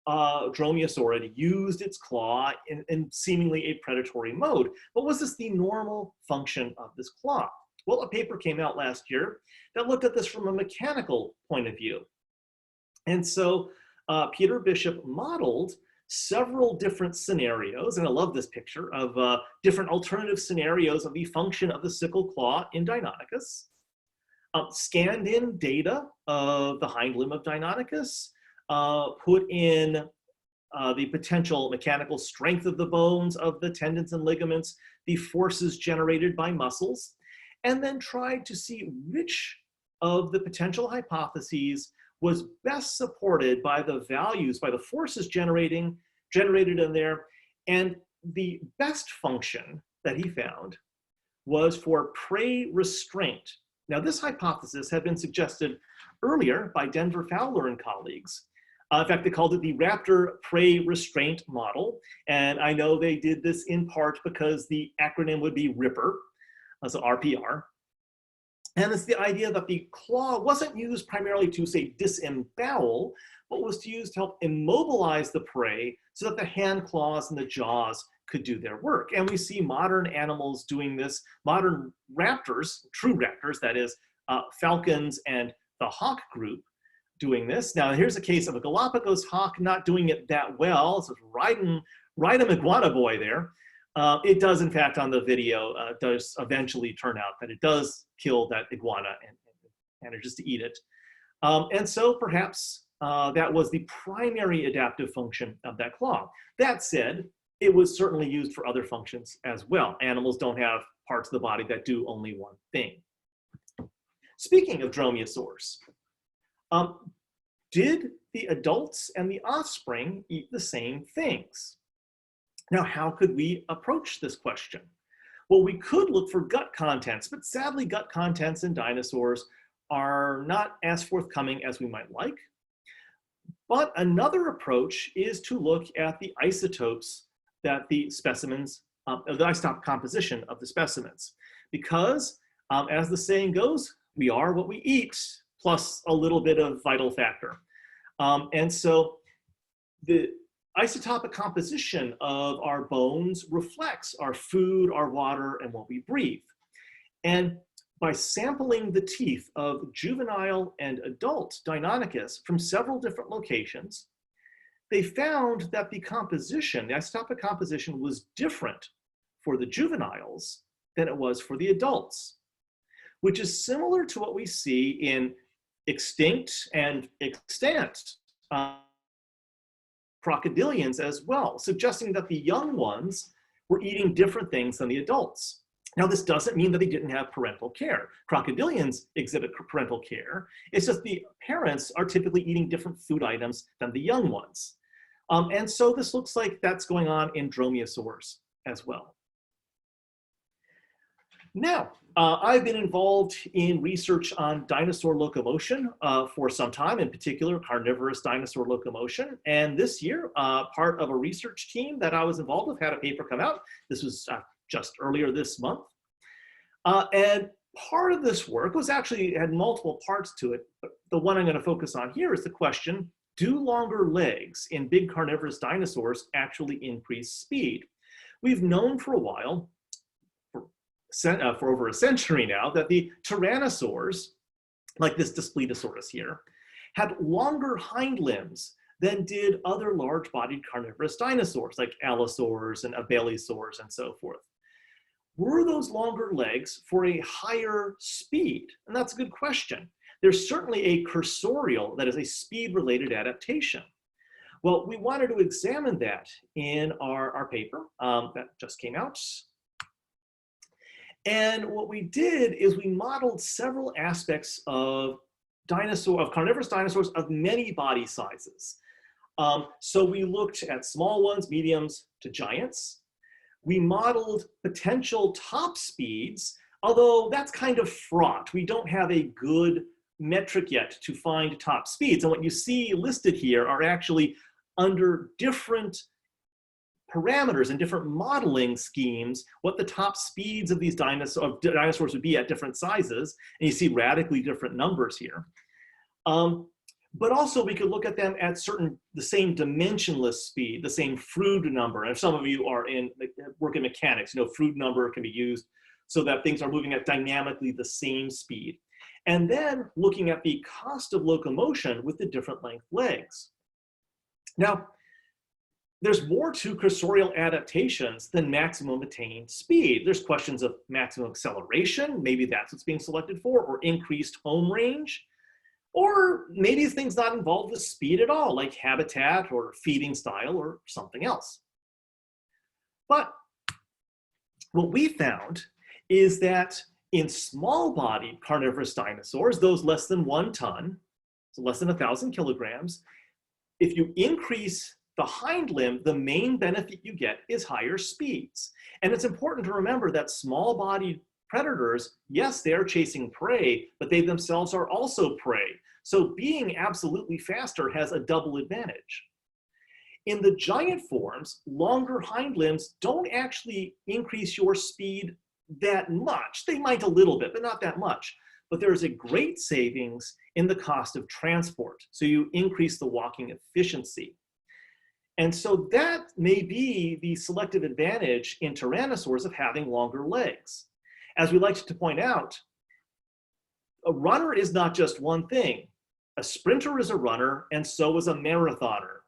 Speaker 1: dromaeosaurid used its claw in seemingly a predatory mode. But was this the normal function of this claw? Well, a paper came out last year that looked at this from a mechanical point of view. And so Peter Bishop modeled several different scenarios, and I love this picture, of different alternative scenarios of the function of the sickle claw in Deinonychus, scanned in data of the hind limb of Deinonychus, put in the potential mechanical strength of the bones, of the tendons and ligaments, the forces generated by muscles, and then tried to see which of the potential hypotheses was best supported by the values, by the forces generated in there. And the best function that he found was for prey restraint. Now, this hypothesis had been suggested earlier by Denver Fowler and colleagues. In fact, they called it the raptor prey restraint model. And I know they did this in part because the acronym would be RIPPER, so RPR. And it's the idea that the claw wasn't used primarily to, say, disembowel, but was to use to help immobilize the prey so that the hand claws and the jaws could do their work. And we see modern animals doing this, modern raptors, true raptors, that is, falcons and the hawk group doing this. Now, here's a case of a Galapagos hawk not doing it that well. So riding iguana boy there. It does, in fact, on the video, does eventually turn out that it does kill that iguana and manages to eat it. And so perhaps that was the primary adaptive function of that claw. That said, it was certainly used for other functions as well. Animals don't have parts of the body that do only one thing. Speaking of dromaeosaurs, did the adults and the offspring eat the same things? Now, how could we approach this question? Well, we could look for gut contents, but sadly, gut contents in dinosaurs are not as forthcoming as we might like. But another approach is to look at the isotopes that the specimens, the isotopic composition of the specimens. Because, as the saying goes, we are what we eat, plus a little bit of vital factor. And so the isotopic composition of our bones reflects our food, our water, and what we breathe. And by sampling the teeth of juvenile and adult Deinonychus from several different locations, they found that the composition, the isotopic composition, was different for the juveniles than it was for the adults, which is similar to what we see in extinct and extant crocodilians as well, suggesting that the young ones were eating different things than the adults. Now, this doesn't mean that they didn't have parental care. Crocodilians exhibit parental care. It's just the parents are typically eating different food items than the young ones. And so this looks like that's going on in Dromaeosaurs as well. Now, I've been involved in research on dinosaur locomotion for some time, in particular carnivorous dinosaur locomotion. And this year, part of a research team that I was involved with had a paper come out. This was just earlier this month. And part of this work was actually had multiple parts to it, but the one I'm going to focus on here is the question, do longer legs in big carnivorous dinosaurs actually increase speed? We've known for a while, for over a century now, that the tyrannosaurs, like this Daspletosaurus here, had longer hind limbs than did other large-bodied carnivorous dinosaurs like allosaurs and abelisaurs and so forth. Were those longer legs for a higher speed? And that's a good question. There's certainly a cursorial, that is a speed-related adaptation. Well, we wanted to examine that in our paper that just came out. And what we did is we modeled several aspects of carnivorous dinosaurs of many body sizes. So we looked at small ones, mediums to giants. We modeled potential top speeds, although that's kind of fraught. We don't have a good metric yet to find top speeds. And what you see listed here are actually under different parameters and different modeling schemes, what the top speeds of these dinosaurs would be at different sizes. And you see radically different numbers here. But also we could look at them at the same dimensionless speed, the same Froude number. And if some of you are work in mechanics, you know, Froude number can be used so that things are moving at dynamically the same speed. And then looking at the cost of locomotion with the different length legs. Now, there's more to cursorial adaptations than maximum attained speed. There's questions of maximum acceleration, maybe that's what's being selected for, or increased home range. Or maybe things not involved with speed at all, like habitat or feeding style or something else. But what we found is that in small-bodied carnivorous dinosaurs, those less than 1 ton, so less than 1,000 kilograms, if you increase the hind limb, the main benefit you get is higher speeds. And it's important to remember that small-bodied predators, yes, they are chasing prey, but they themselves are also prey. So being absolutely faster has a double advantage. In the giant forms, longer hind limbs don't actually increase your speed that much. They might a little bit, but not that much. But there is a great savings in the cost of transport. So you increase the walking efficiency. And so that may be the selective advantage in tyrannosaurs of having longer legs. As we like to point out, a runner is not just one thing. A sprinter is a runner, and so is a marathoner.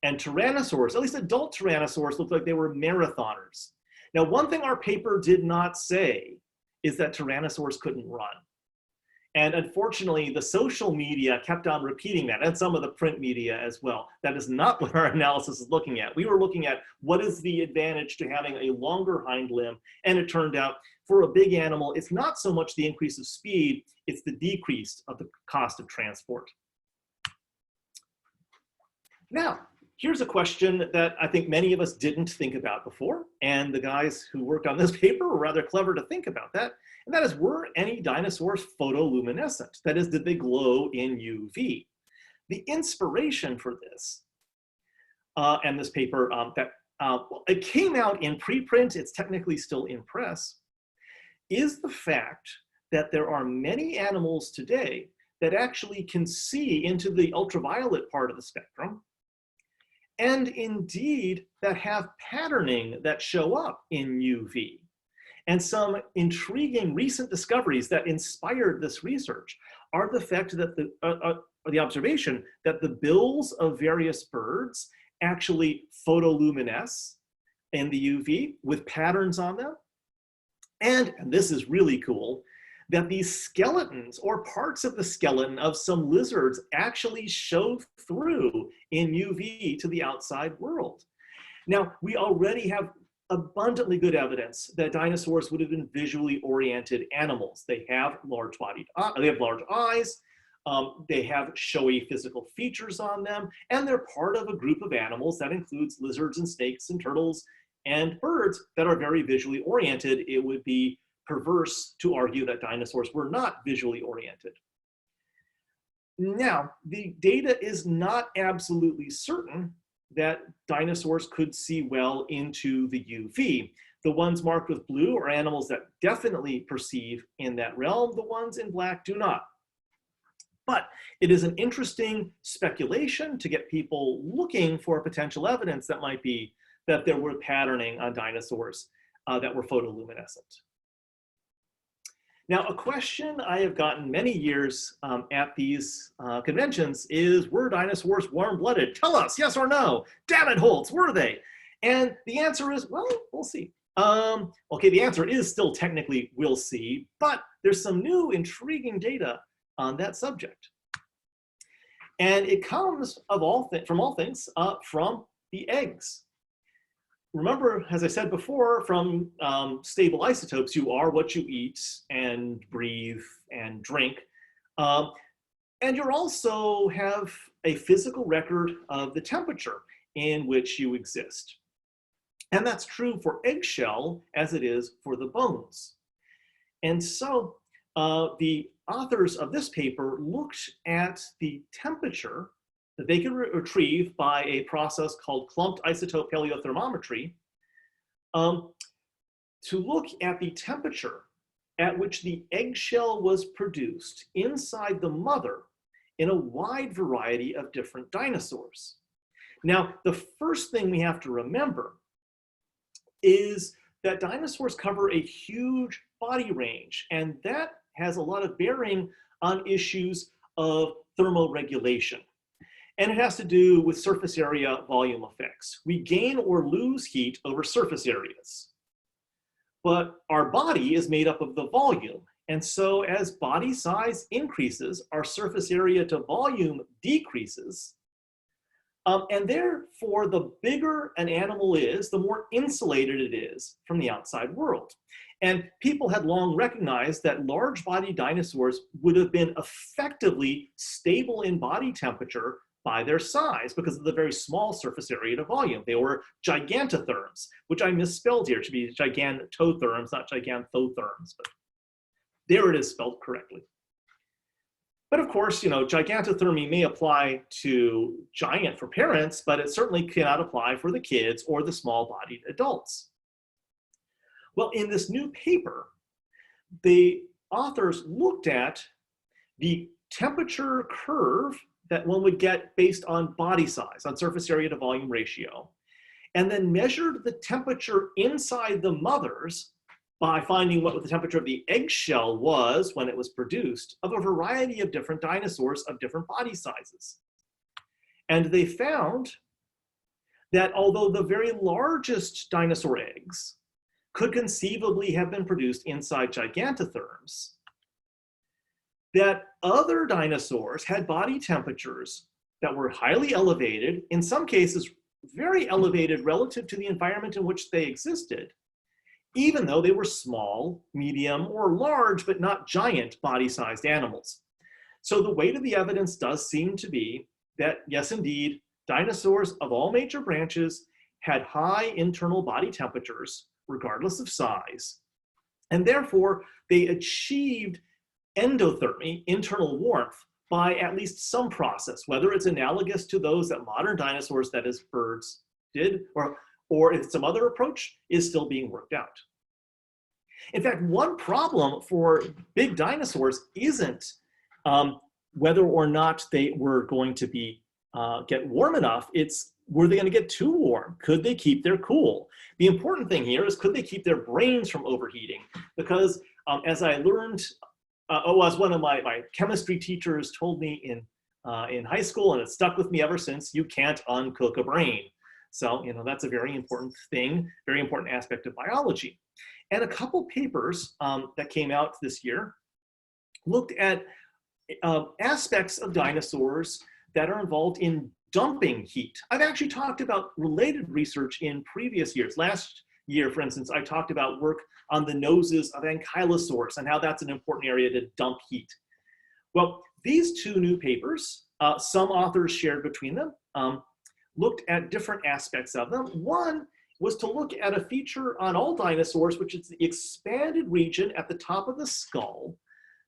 Speaker 1: And tyrannosaurs, at least adult tyrannosaurs, looked like they were marathoners. Now, one thing our paper did not say is that tyrannosaurs couldn't run. And unfortunately, the social media kept on repeating that, and some of the print media as well. That is not what our analysis is looking at. We were looking at what is the advantage to having a longer hind limb, and it turned out for a big animal, it's not so much the increase of speed, it's the decrease of the cost of transport. Now, here's a question that I think many of us didn't think about before, and the guys who worked on this paper were rather clever to think about that. And that is, were any dinosaurs photoluminescent? That is, did they glow in UV? The inspiration for this, and this paper that it came out in preprint, it's technically still in press, is the fact that there are many animals today that actually can see into the ultraviolet part of the spectrum, and indeed that have patterning that show up in UV. And some intriguing recent discoveries that inspired this research are the fact that the observation that the bills of various birds actually photoluminesce in the UV with patterns on them. And this is really cool, that these skeletons or parts of the skeleton of some lizards actually show through in UV to the outside world. Now, we already have abundantly good evidence that dinosaurs would have been visually oriented animals. They have large eyes, they have showy physical features on them, and they're part of a group of animals that includes lizards and snakes and turtles and birds that are very visually oriented. It would be perverse to argue that dinosaurs were not visually oriented. Now, the data is not absolutely certain that dinosaurs could see well into the UV. The ones marked with blue are animals that definitely perceive in that realm. The ones in black do not. But it is an interesting speculation to get people looking for potential evidence that might be that there were patterning on dinosaurs that were photoluminescent. Now, a question I have gotten many years at these conventions is, were dinosaurs warm-blooded? Tell us, yes or no. Damn it, Holtz, were they? And the answer is, well, we'll see. Okay, the answer is still technically we'll see, but there's some new intriguing data on that subject. And it comes from all things from the eggs. Remember, as I said before, from stable isotopes, you are what you eat and breathe and drink. And you also have a physical record of the temperature in which you exist. And that's true for eggshell as it is for the bones. And so the authors of this paper looked at the temperature that they could retrieve by a process called clumped isotope paleothermometry to look at the temperature at which the eggshell was produced inside the mother in a wide variety of different dinosaurs. Now, the first thing we have to remember is that dinosaurs cover a huge body range, and that has a lot of bearing on issues of thermoregulation. And it has to do with surface area volume effects. We gain or lose heat over surface areas. But our body is made up of the volume. And so as body size increases, our surface area to volume decreases. And therefore, the bigger an animal is, the more insulated it is from the outside world. And people had long recognized that large-bodied dinosaurs would have been effectively stable in body temperature by their size because of the very small surface area to volume. They were Gigantotherms, which I misspelled here. It should be Gigantotherms, not Gigantotherms, but there it is spelled correctly. But of course, you know, gigantothermy may apply to giant for parents, but it certainly cannot apply for the kids or the small-bodied adults. Well, in this new paper, the authors looked at the temperature curve that one would get based on body size, on surface area to volume ratio, and then measured the temperature inside the mothers by finding what the temperature of the eggshell was when it was produced of a variety of different dinosaurs of different body sizes. And they found that although the very largest dinosaur eggs could conceivably have been produced inside Gigantotherms, that other dinosaurs had body temperatures that were highly elevated, in some cases very elevated relative to the environment in which they existed, even though they were small, medium, or large, but not giant body-sized animals. So the weight of the evidence does seem to be that, yes, indeed, dinosaurs of all major branches had high internal body temperatures, regardless of size, and therefore they achieved endothermy, internal warmth, by at least some process, whether it's analogous to those that modern dinosaurs, that is birds, did, or if some other approach is still being worked out. In fact, one problem for big dinosaurs isn't whether or not they were going to be get warm enough. It's were they going to get too warm? Could they keep their cool? The important thing here is could they keep their brains from overheating? Because as I learned, as one of my chemistry teachers told me in high school, and it stuck with me ever since, you can't uncook a brain. So, that's a very important thing, very important aspect of biology. And a couple papers that came out this year looked at aspects of dinosaurs that are involved in dumping heat. I've actually talked about related research in previous years. Last year, for instance, I talked about work on the noses of ankylosaurs and how that's an important area to dump heat. Well, these two new papers, some authors shared between them, looked at different aspects of them. One was to look at a feature on all dinosaurs, which is the expanded region at the top of the skull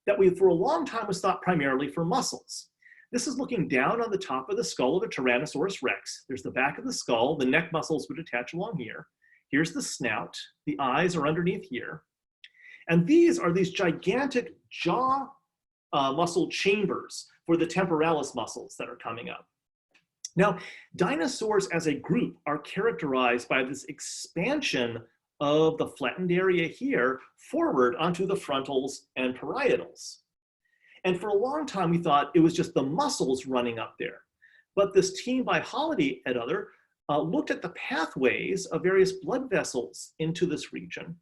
Speaker 1: that for a long time was thought primarily for muscles. This is looking down on the top of the skull of a Tyrannosaurus rex. There's the back of the skull, the neck muscles would attach along here. Here's the snout, the eyes are underneath here. And these are these gigantic jaw muscle chambers for the temporalis muscles that are coming up. Now, dinosaurs as a group are characterized by this expansion of the flattened area here forward onto the frontals and parietals. And for a long time, we thought it was just the muscles running up there. But this team by Holiday et al. Looked at the pathways of various blood vessels into this region.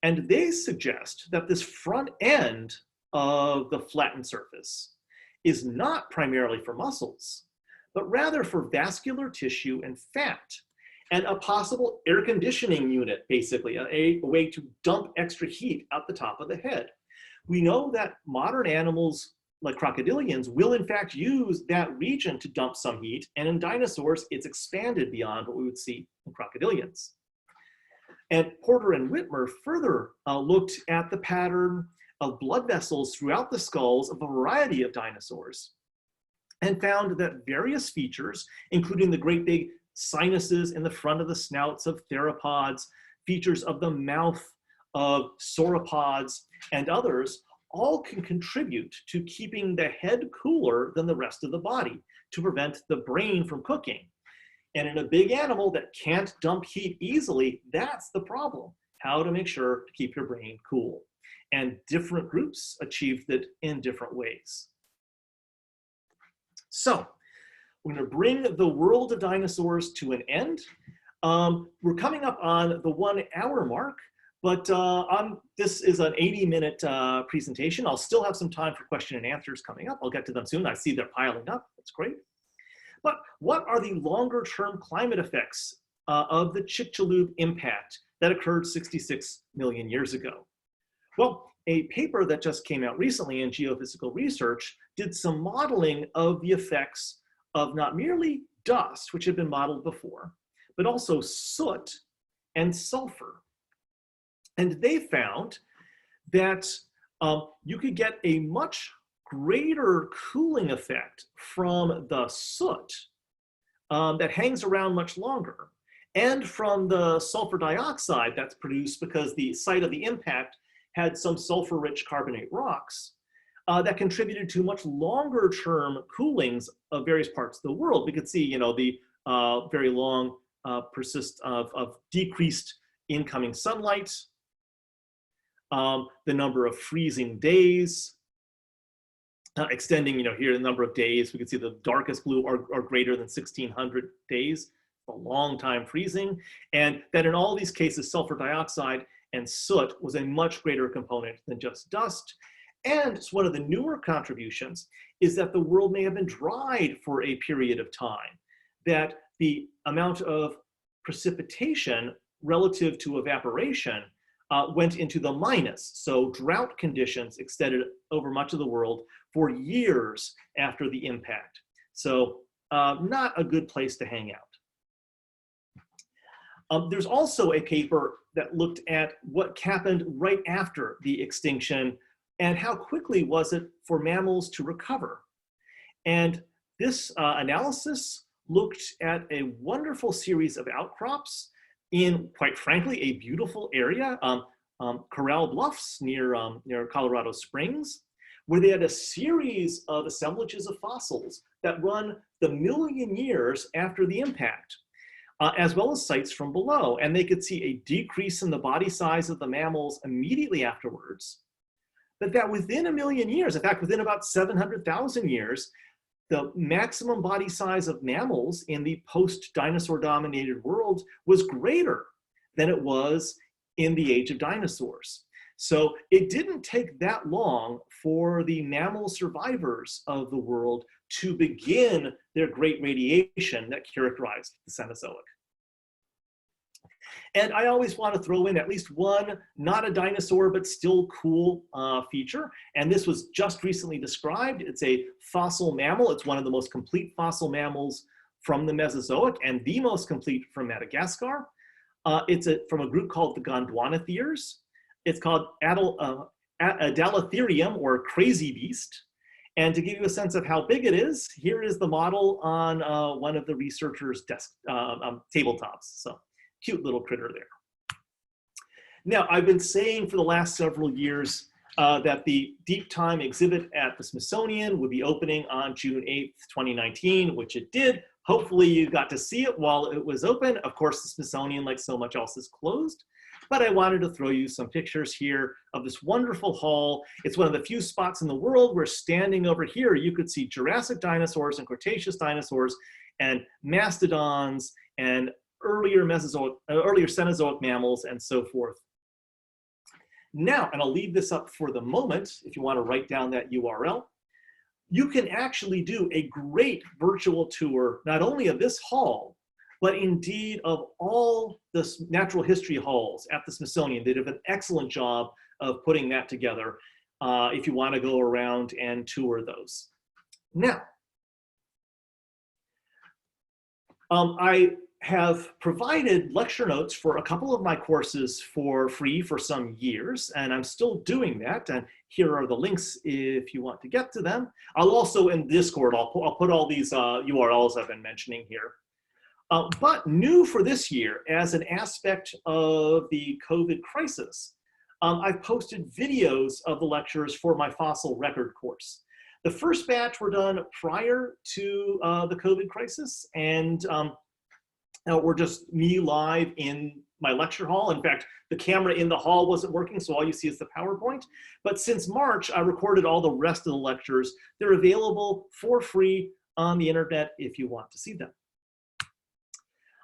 Speaker 1: And they suggest that this front end of the flattened surface is not primarily for muscles, but rather for vascular tissue and fat, and a possible air conditioning unit, basically, a way to dump extra heat out the top of the head. We know that modern animals like crocodilians will in fact use that region to dump some heat, and in dinosaurs, it's expanded beyond what we would see in crocodilians. And Porter and Whitmer further looked at the pattern of blood vessels throughout the skulls of a variety of dinosaurs and found that various features, including the great big sinuses in the front of the snouts of theropods, features of the mouth of sauropods, and others, all can contribute to keeping the head cooler than the rest of the body to prevent the brain from cooking. And in a big animal that can't dump heat easily, that's the problem, how to make sure to keep your brain cool. And different groups achieved it in different ways. So we're going to bring the world of dinosaurs to an end. We're coming up on the 1 hour mark, but this is an 80-minute presentation. I'll still have some time for question and answers coming up. I'll get to them soon. I see they're piling up. That's great. But what are the longer-term climate effects of the Chicxulub impact that occurred 66 million years ago? Well, a paper that just came out recently in Geophysical Research did some modeling of the effects of not merely dust, which had been modeled before, but also soot and sulfur. And they found that you could get a much greater cooling effect from the soot that hangs around much longer, and from the sulfur dioxide that's produced because the site of the impact had some sulfur-rich carbonate rocks that contributed to much longer-term coolings of various parts of the world. We could see, the very long persist of decreased incoming sunlight, the number of freezing days, extending, here the number of days. We can see the darkest blue are greater than 1,600 days, a long time freezing, and that in all these cases, sulfur dioxide and soot was a much greater component than just dust. And one of the newer contributions is that the world may have been dried for a period of time, that the amount of precipitation relative to evaporation went into the minus. So drought conditions extended over much of the world for years after the impact. So not a good place to hang out. There's also a paper that looked at what happened right after the extinction and how quickly was it for mammals to recover. And this analysis looked at a wonderful series of outcrops in, quite frankly, a beautiful area, Corral Bluffs near Colorado Springs, where they had a series of assemblages of fossils that run the million years after the impact, as well as sites from below. And they could see a decrease in the body size of the mammals immediately afterwards, but that within a million years, in fact, within about 700,000 years, the maximum body size of mammals in the post-dinosaur dominated world was greater than it was in the age of dinosaurs. So it didn't take that long for the mammal survivors of the world to begin their great radiation that characterized the Cenozoic. And I always want to throw in at least one, not a dinosaur, but still cool feature. And this was just recently described. It's a fossil mammal. It's one of the most complete fossil mammals from the Mesozoic and the most complete from Madagascar. It's from a group called the Gondwanatheres. It's called Adalatherium, or crazy beast. And to give you a sense of how big it is, here is the model on one of the researchers' desk tabletops. So cute little critter there. Now, I've been saying for the last several years that the Deep Time exhibit at the Smithsonian would be opening on June 8th, 2019, which it did. Hopefully you got to see it while it was open. Of course, the Smithsonian, like so much else, is closed. But I wanted to throw you some pictures here of this wonderful hall. It's one of the few spots in the world where, standing over here, you could see Jurassic dinosaurs and Cretaceous dinosaurs and mastodons and earlier Cenozoic mammals and so forth. Now, and I'll leave this up for the moment, if you want to write down that URL, you can actually do a great virtual tour, not only of this hall, but indeed of all the natural history halls at the Smithsonian. They did an excellent job of putting that together if you want to go around and tour those. Now, I have provided lecture notes for a couple of my courses for free for some years, and I'm still doing that. And here are the links if you want to get to them. I'll also, in Discord, I'll put all these URLs I've been mentioning here. But new for this year, as an aspect of the COVID crisis, I've posted videos of the lectures for my fossil record course. The first batch were done prior to the COVID crisis, and were just me live in my lecture hall. In fact, the camera in the hall wasn't working, so all you see is the PowerPoint. But since March, I recorded all the rest of the lectures. They're available for free on the internet if you want to see them.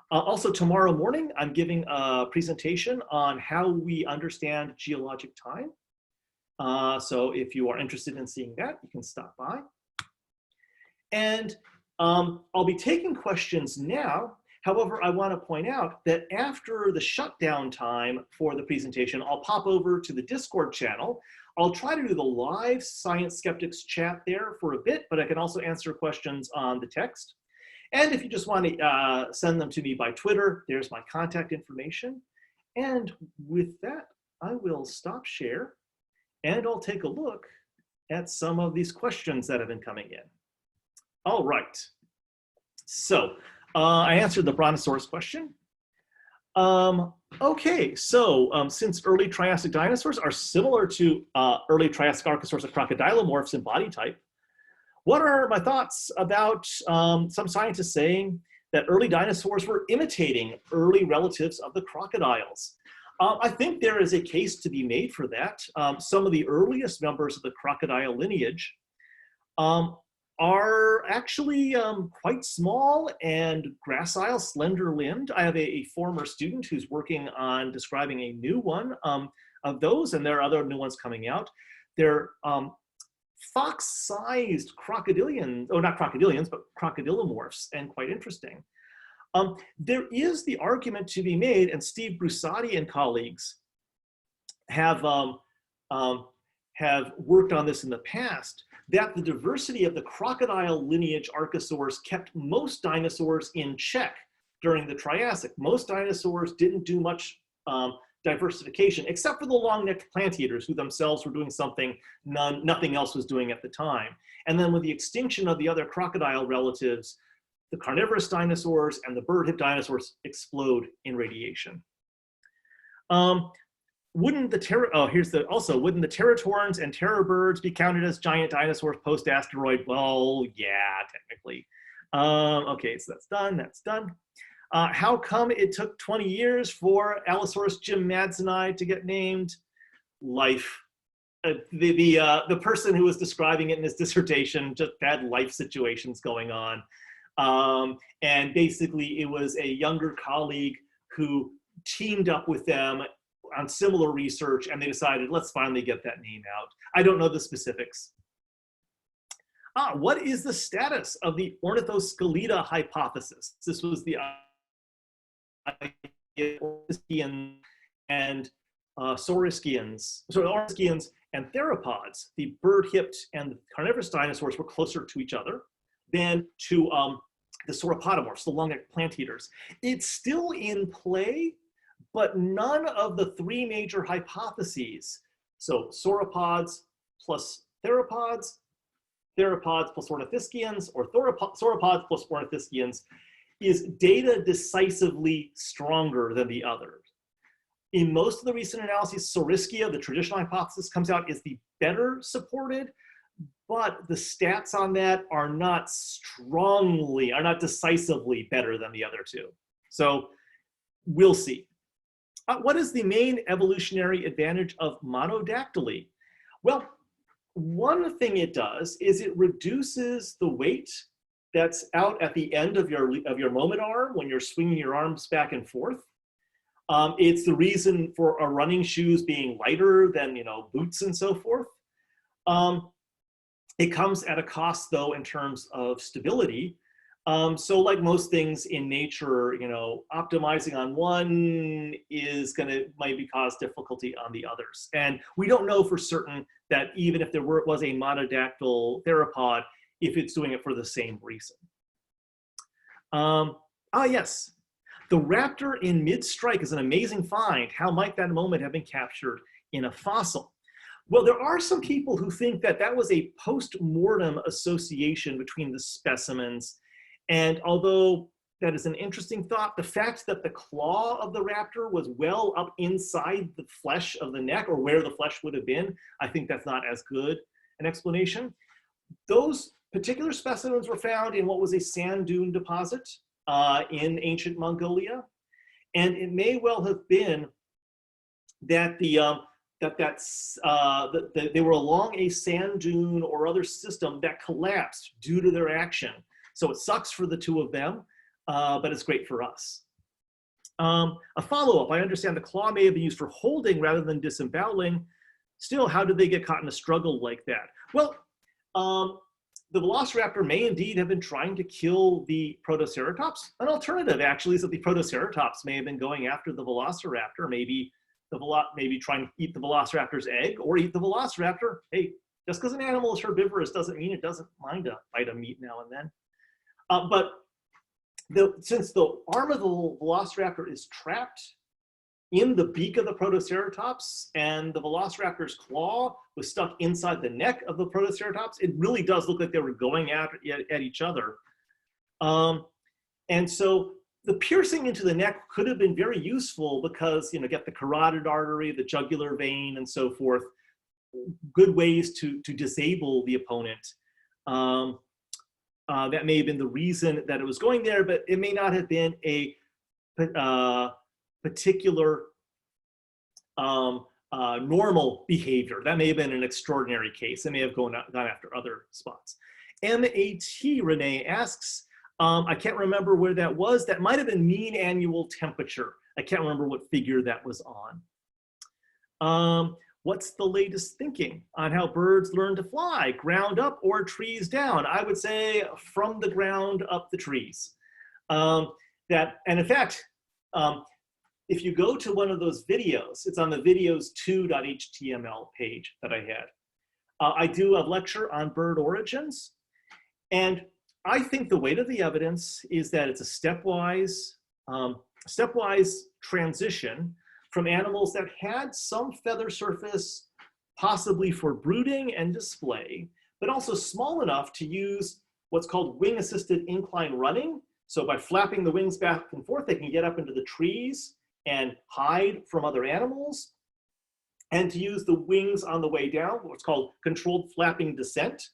Speaker 1: Also, tomorrow morning, I'm giving a presentation on how we understand geologic time. So if you are interested in seeing that, you can stop by. And I'll be taking questions now. However, I want to point out that after the shutdown time for the presentation, I'll pop over to the Discord channel. I'll try to do the live Science Skeptics chat there for a bit, but I can also answer questions on the text. And if you just want to send them to me by Twitter, there's my contact information. And with that, I will stop share, and I'll take a look at some of these questions that have been coming in. All right. So I answered the Brontosaurus question. Okay, so since early Triassic dinosaurs are similar to early Triassic Archosaurs and crocodilomorphs in body type, what are my thoughts about some scientists saying that early dinosaurs were imitating early relatives of the crocodiles? I think there is a case to be made for that. Some of the earliest members of the crocodile lineage are actually quite small and gracile, slender-limbed. I have a former student who's working on describing a new one of those, and there are other new ones coming out. They're fox-sized crocodilians, oh, not crocodilians, but crocodilomorphs, and quite interesting. There is the argument to be made, and Steve Brusati and colleagues have worked on this in the past, that the diversity of the crocodile lineage archosaurs kept most dinosaurs in check during the Triassic. Most dinosaurs didn't do much diversification, except for the long-necked plant eaters, who themselves were doing something nothing else was doing at the time. And then with the extinction of the other crocodile relatives, the carnivorous dinosaurs and the bird-hip dinosaurs explode in radiation. Wouldn't the Teratorns and Terrorbirds be counted as giant dinosaurs post-asteroid? Well, yeah, technically. Okay, so that's done, that's done. How come it took 20 years for Allosaurus jim-madseni to get named? Life. The person who was describing it in his dissertation just had life situations going on. And basically it was a younger colleague who teamed up with them on similar research, and they decided, let's finally get that name out. I don't know the specifics. What is the status of the Ornithoschelida hypothesis? This was the Ornithischia and Saurischians and Theropods. The bird-hipped and the carnivorous dinosaurs were closer to each other than to the Sauropodomorphs, the long-necked plant eaters. It's still in play, but none of the three major hypotheses, so sauropods plus theropods, theropods plus ornithischians, or sauropods plus ornithischians, is data decisively stronger than the others. In most of the recent analyses, Saurischia, the traditional hypothesis, comes out as the better supported, but the stats on that are not decisively better than the other two. So we'll see. What is the main evolutionary advantage of monodactyly? Well, one thing it does is it reduces the weight that's out at the end of your moment arm when you're swinging your arms back and forth. It's the reason for our running shoes being lighter than boots and so forth. It comes at a cost though in terms of stability. So like most things in nature, optimizing on one is maybe cause difficulty on the others. And we don't know for certain that even if there was a monodactyl theropod, if it's doing it for the same reason. Yes, the raptor in mid-strike is an amazing find. How might that moment have been captured in a fossil? Well, there are some people who think that that was a post-mortem association between the specimens. And although that is an interesting thought, the fact that the claw of the raptor was well up inside the flesh of the neck, or where the flesh would have been, I think that's not as good an explanation. Those particular specimens were found in what was a sand dune deposit in ancient Mongolia. And it may well have been that they were along a sand dune or other system that collapsed due to their action. So it sucks for the two of them, but it's great for us. A follow-up, I understand the claw may have been used for holding rather than disemboweling. Still, how did they get caught in a struggle like that? Well, the Velociraptor may indeed have been trying to kill the Protoceratops. An alternative, actually, is that the Protoceratops may have been going after the Velociraptor, maybe trying to eat the Velociraptor's egg or eat the Velociraptor. Hey, just because an animal is herbivorous doesn't mean it doesn't mind a bite of meat now and then. But since the arm of the Velociraptor is trapped in the beak of the Protoceratops and the Velociraptor's claw was stuck inside the neck of the Protoceratops, it really does look like they were going at each other. And so the piercing into the neck could have been very useful because, get the carotid artery, the jugular vein, and so forth. Good ways to disable the opponent. That may have been the reason that it was going there, but it may not have been a particular normal behavior. That may have been an extraordinary case. It may have gone after other spots. M.A.T. Renee asks, I can't remember where that was. That might have been mean annual temperature. I can't remember what figure that was on. What's the latest thinking on how birds learn to fly, ground up or trees down? I would say from the ground up the trees. And in fact, if you go to one of those videos, it's on the videos2.html page that I had. I do a lecture on bird origins. And I think the weight of the evidence is that it's a stepwise transition from animals that had some feather surface, possibly for brooding and display, but also small enough to use what's called wing-assisted incline running. So by flapping the wings back and forth, they can get up into the trees and hide from other animals. And to use the wings on the way down, what's called controlled flapping descent.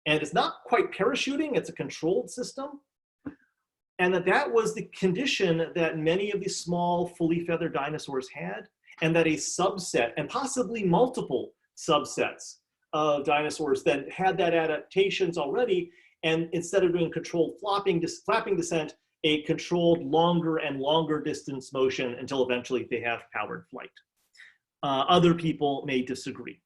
Speaker 1: And it's not quite parachuting, it's a controlled system. And that was the condition that many of these small, fully feathered dinosaurs had, and that a subset, and possibly multiple subsets of dinosaurs that had that adaptations already, and instead of doing controlled flapping descent, a controlled longer and longer distance motion until eventually they have powered flight. Other people may disagree.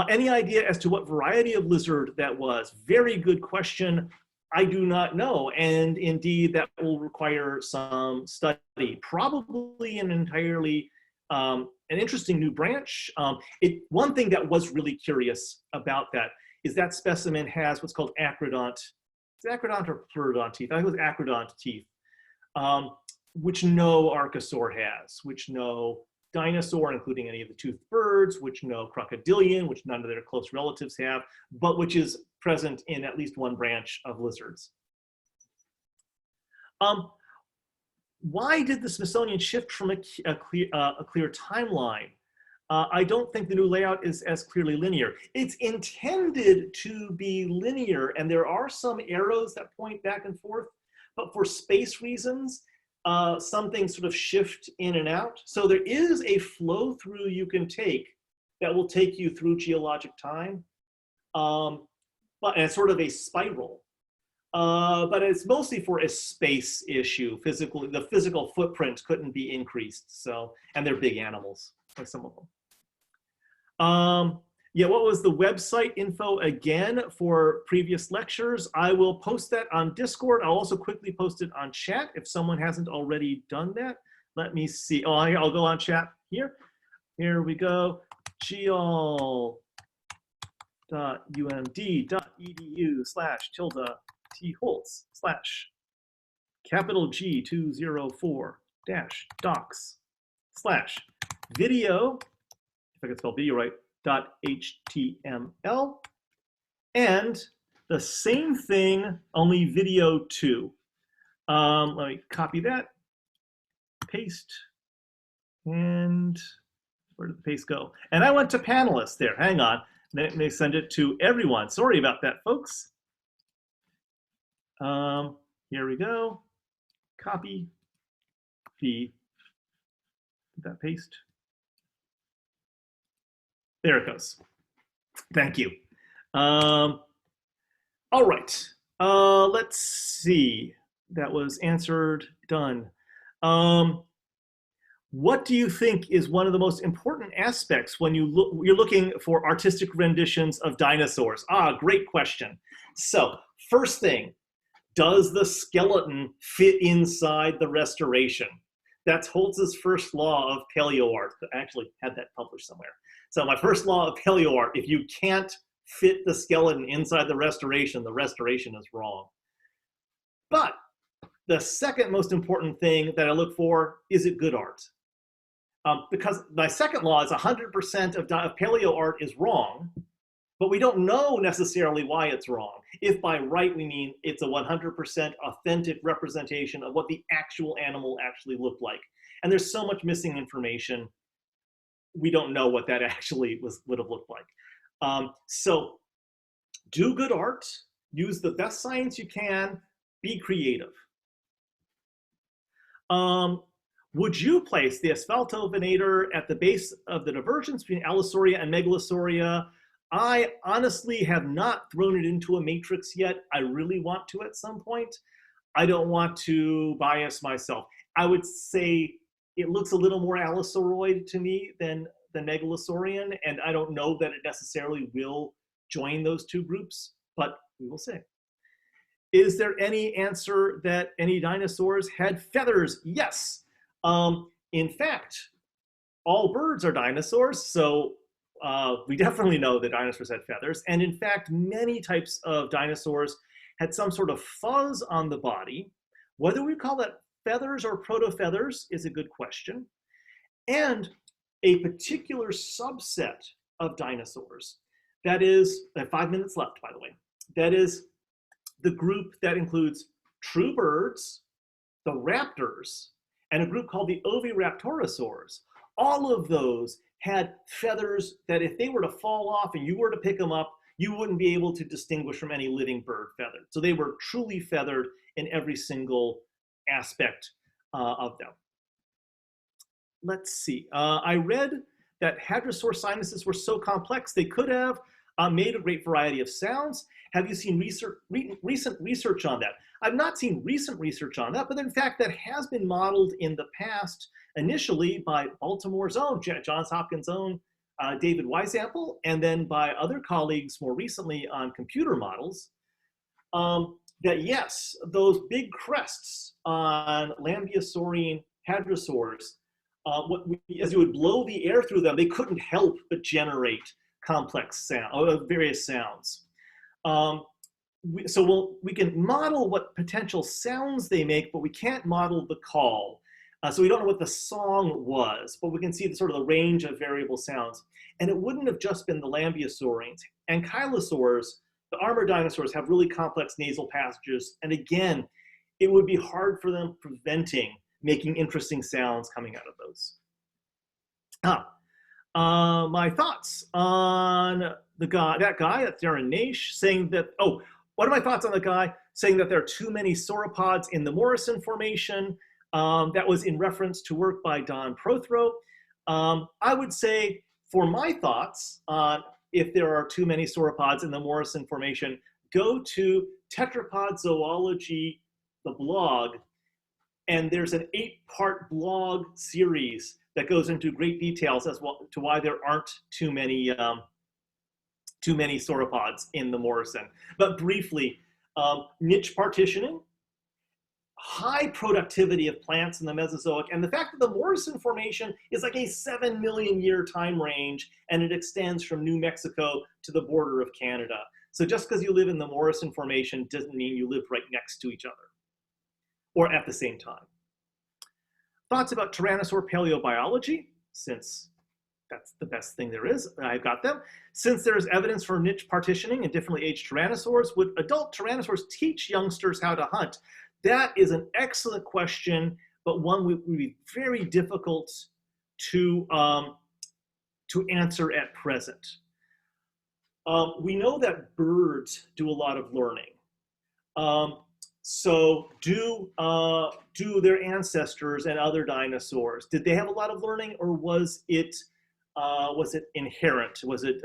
Speaker 1: Any idea as to what variety of lizard that was? Very good question. I do not know, and indeed that will require some study. Probably an entirely an interesting new branch. One thing that was really curious about that is that specimen has what's called acrodont. Is it acrodont or pleurodont teeth? I think it was acrodont teeth, which no archosaur has, which no dinosaur, including any of the toothed birds, which no crocodilian, which none of their close relatives have, but which is present in at least one branch of lizards. Why did the Smithsonian shift from a clear timeline? I don't think the new layout is as clearly linear. It's intended to be linear, and there are some arrows that point back and forth, but for space reasons, some things sort of shift in and out. So there is a flow through you can take that will take you through geologic time, but it's sort of a spiral. But it's mostly for a space issue. The physical footprint couldn't be increased. So, and they're big animals, like some of them. Yeah, what was the website info again for previous lectures? I will post that on Discord. I'll also quickly post it on chat if someone hasn't already done that. Let me see. Oh, I'll go on chat here. Here we go. gl.umd.edu/G204-docs/video, if I can spell video right, .html, and the same thing, only video 2. Let me copy that, paste, and where did the paste go? And I went to panelists there, hang on. Let me send it to everyone. Sorry about that, folks. Here we go, copy, did that paste? There it goes. Thank you. All right. Let's see. That was answered. Done. What do you think is one of the most important aspects when you're looking for artistic renditions of dinosaurs? Great question. So, first thing, does the skeleton fit inside the restoration? That's Holtz's first law of paleoart. I actually had that published somewhere. So my first law of paleoart, if you can't fit the skeleton inside the restoration is wrong. But the second most important thing that I look for, is it good art? Because my second law is 100% of paleo art is wrong, but we don't know necessarily why it's wrong. If by right we mean it's a 100% authentic representation of what the actual animal actually looked like. And there's so much missing information, we don't know what that actually would have looked like. So do good art, use the best science you can, be creative. Would you place the asphaltovenator at the base of the divergence between Allosauria and Megalosauria? I honestly have not thrown it into a matrix yet. I really want to at some point. I don't want to bias myself. I would say it looks a little more Allosauroid to me than Megalosaurian, and I don't know that it necessarily will join those two groups, but we will see. Is there any answer that any dinosaurs had feathers? Yes. In fact, all birds are dinosaurs, so we definitely know that dinosaurs had feathers. And in fact, many types of dinosaurs had some sort of fuzz on the body. Whether we call that feathers or proto-feathers is a good question. And a particular subset of dinosaurs, that is, I have 5 minutes left, by the way, that is the group that includes true birds, the raptors, and a group called the oviraptorosaurs. All of those had feathers that if they were to fall off and you were to pick them up, you wouldn't be able to distinguish from any living bird feathered. So they were truly feathered in every single aspect of them. Let's see. I read that hadrosaur sinuses were so complex they could have made a great variety of sounds. Have you seen recent research on that? I've not seen recent research on that, but in fact, that has been modeled in the past, initially by Baltimore's own, Johns Hopkins' own David Weisample, and then by other colleagues more recently on computer models, that yes, those big crests on Lambeosaurine hadrosaurs, as you would blow the air through them, they couldn't help but generate complex sound, various sounds. So we can model what potential sounds they make, but we can't model the call. So we don't know what the song was, but we can see the sort of the range of variable sounds. And it wouldn't have just been the Lambeosaurines. Ankylosaurs, the armored dinosaurs, have really complex nasal passages. And again, it would be hard for them preventing making interesting sounds coming out of those. My thoughts on that guy, that's Darren Naish, saying that, what are my thoughts on the guy saying that there are too many sauropods in the Morrison Formation? That was in reference to work by Don Prothero. I would say, for my thoughts on if there are too many sauropods in the Morrison Formation, go to Tetrapod Zoology, the blog, and there's an 8-part blog series that goes into great details as well to why there aren't too many sauropods in the Morrison. But briefly, niche partitioning, high productivity of plants in the Mesozoic, and the fact that the Morrison Formation is like a 7 million year time range, and it extends from New Mexico to the border of Canada. So just because you live in the Morrison Formation doesn't mean you live right next to each other or at the same time. Thoughts about Tyrannosaur paleobiology, since that's the best thing there is, I've got them. Since there's evidence for niche partitioning in differently aged tyrannosaurs, would adult tyrannosaurs teach youngsters how to hunt? That is an excellent question, but one would be very difficult to answer at present. We know that birds do a lot of learning. So do their ancestors and other dinosaurs, did they have a lot of learning, or was it inherent? Was it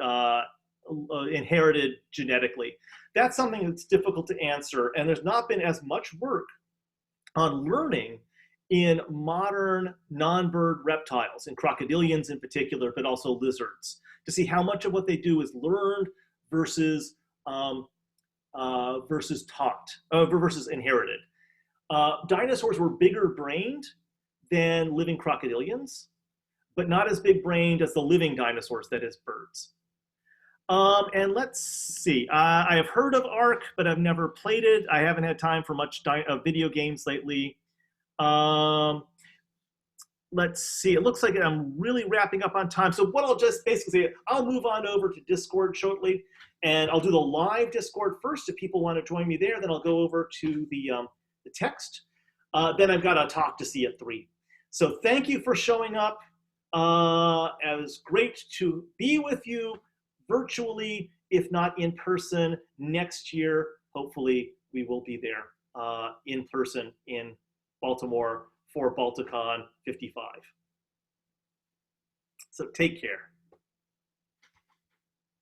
Speaker 1: inherited genetically? That's something that's difficult to answer, and there's not been as much work on learning in modern non-bird reptiles, in crocodilians in particular, but also lizards, to see how much of what they do is learned versus taught, versus inherited. Dinosaurs were bigger brained than living crocodilians, but not as big brained as the living dinosaurs, that is birds. And let's see, I have heard of ARK, but I've never played it. I haven't had time for much video games lately. Let's see, it looks like I'm really wrapping up on time. So what I'll just basically say, I'll move on over to Discord shortly, and I'll do the live Discord first if people want to join me there. Then I'll go over to the text. Then I've got a talk to see at 3. So thank you for showing up. It was great to be with you virtually, if not in person, next year. Hopefully we will be there in person in Baltimore for Balticon 55. So take care.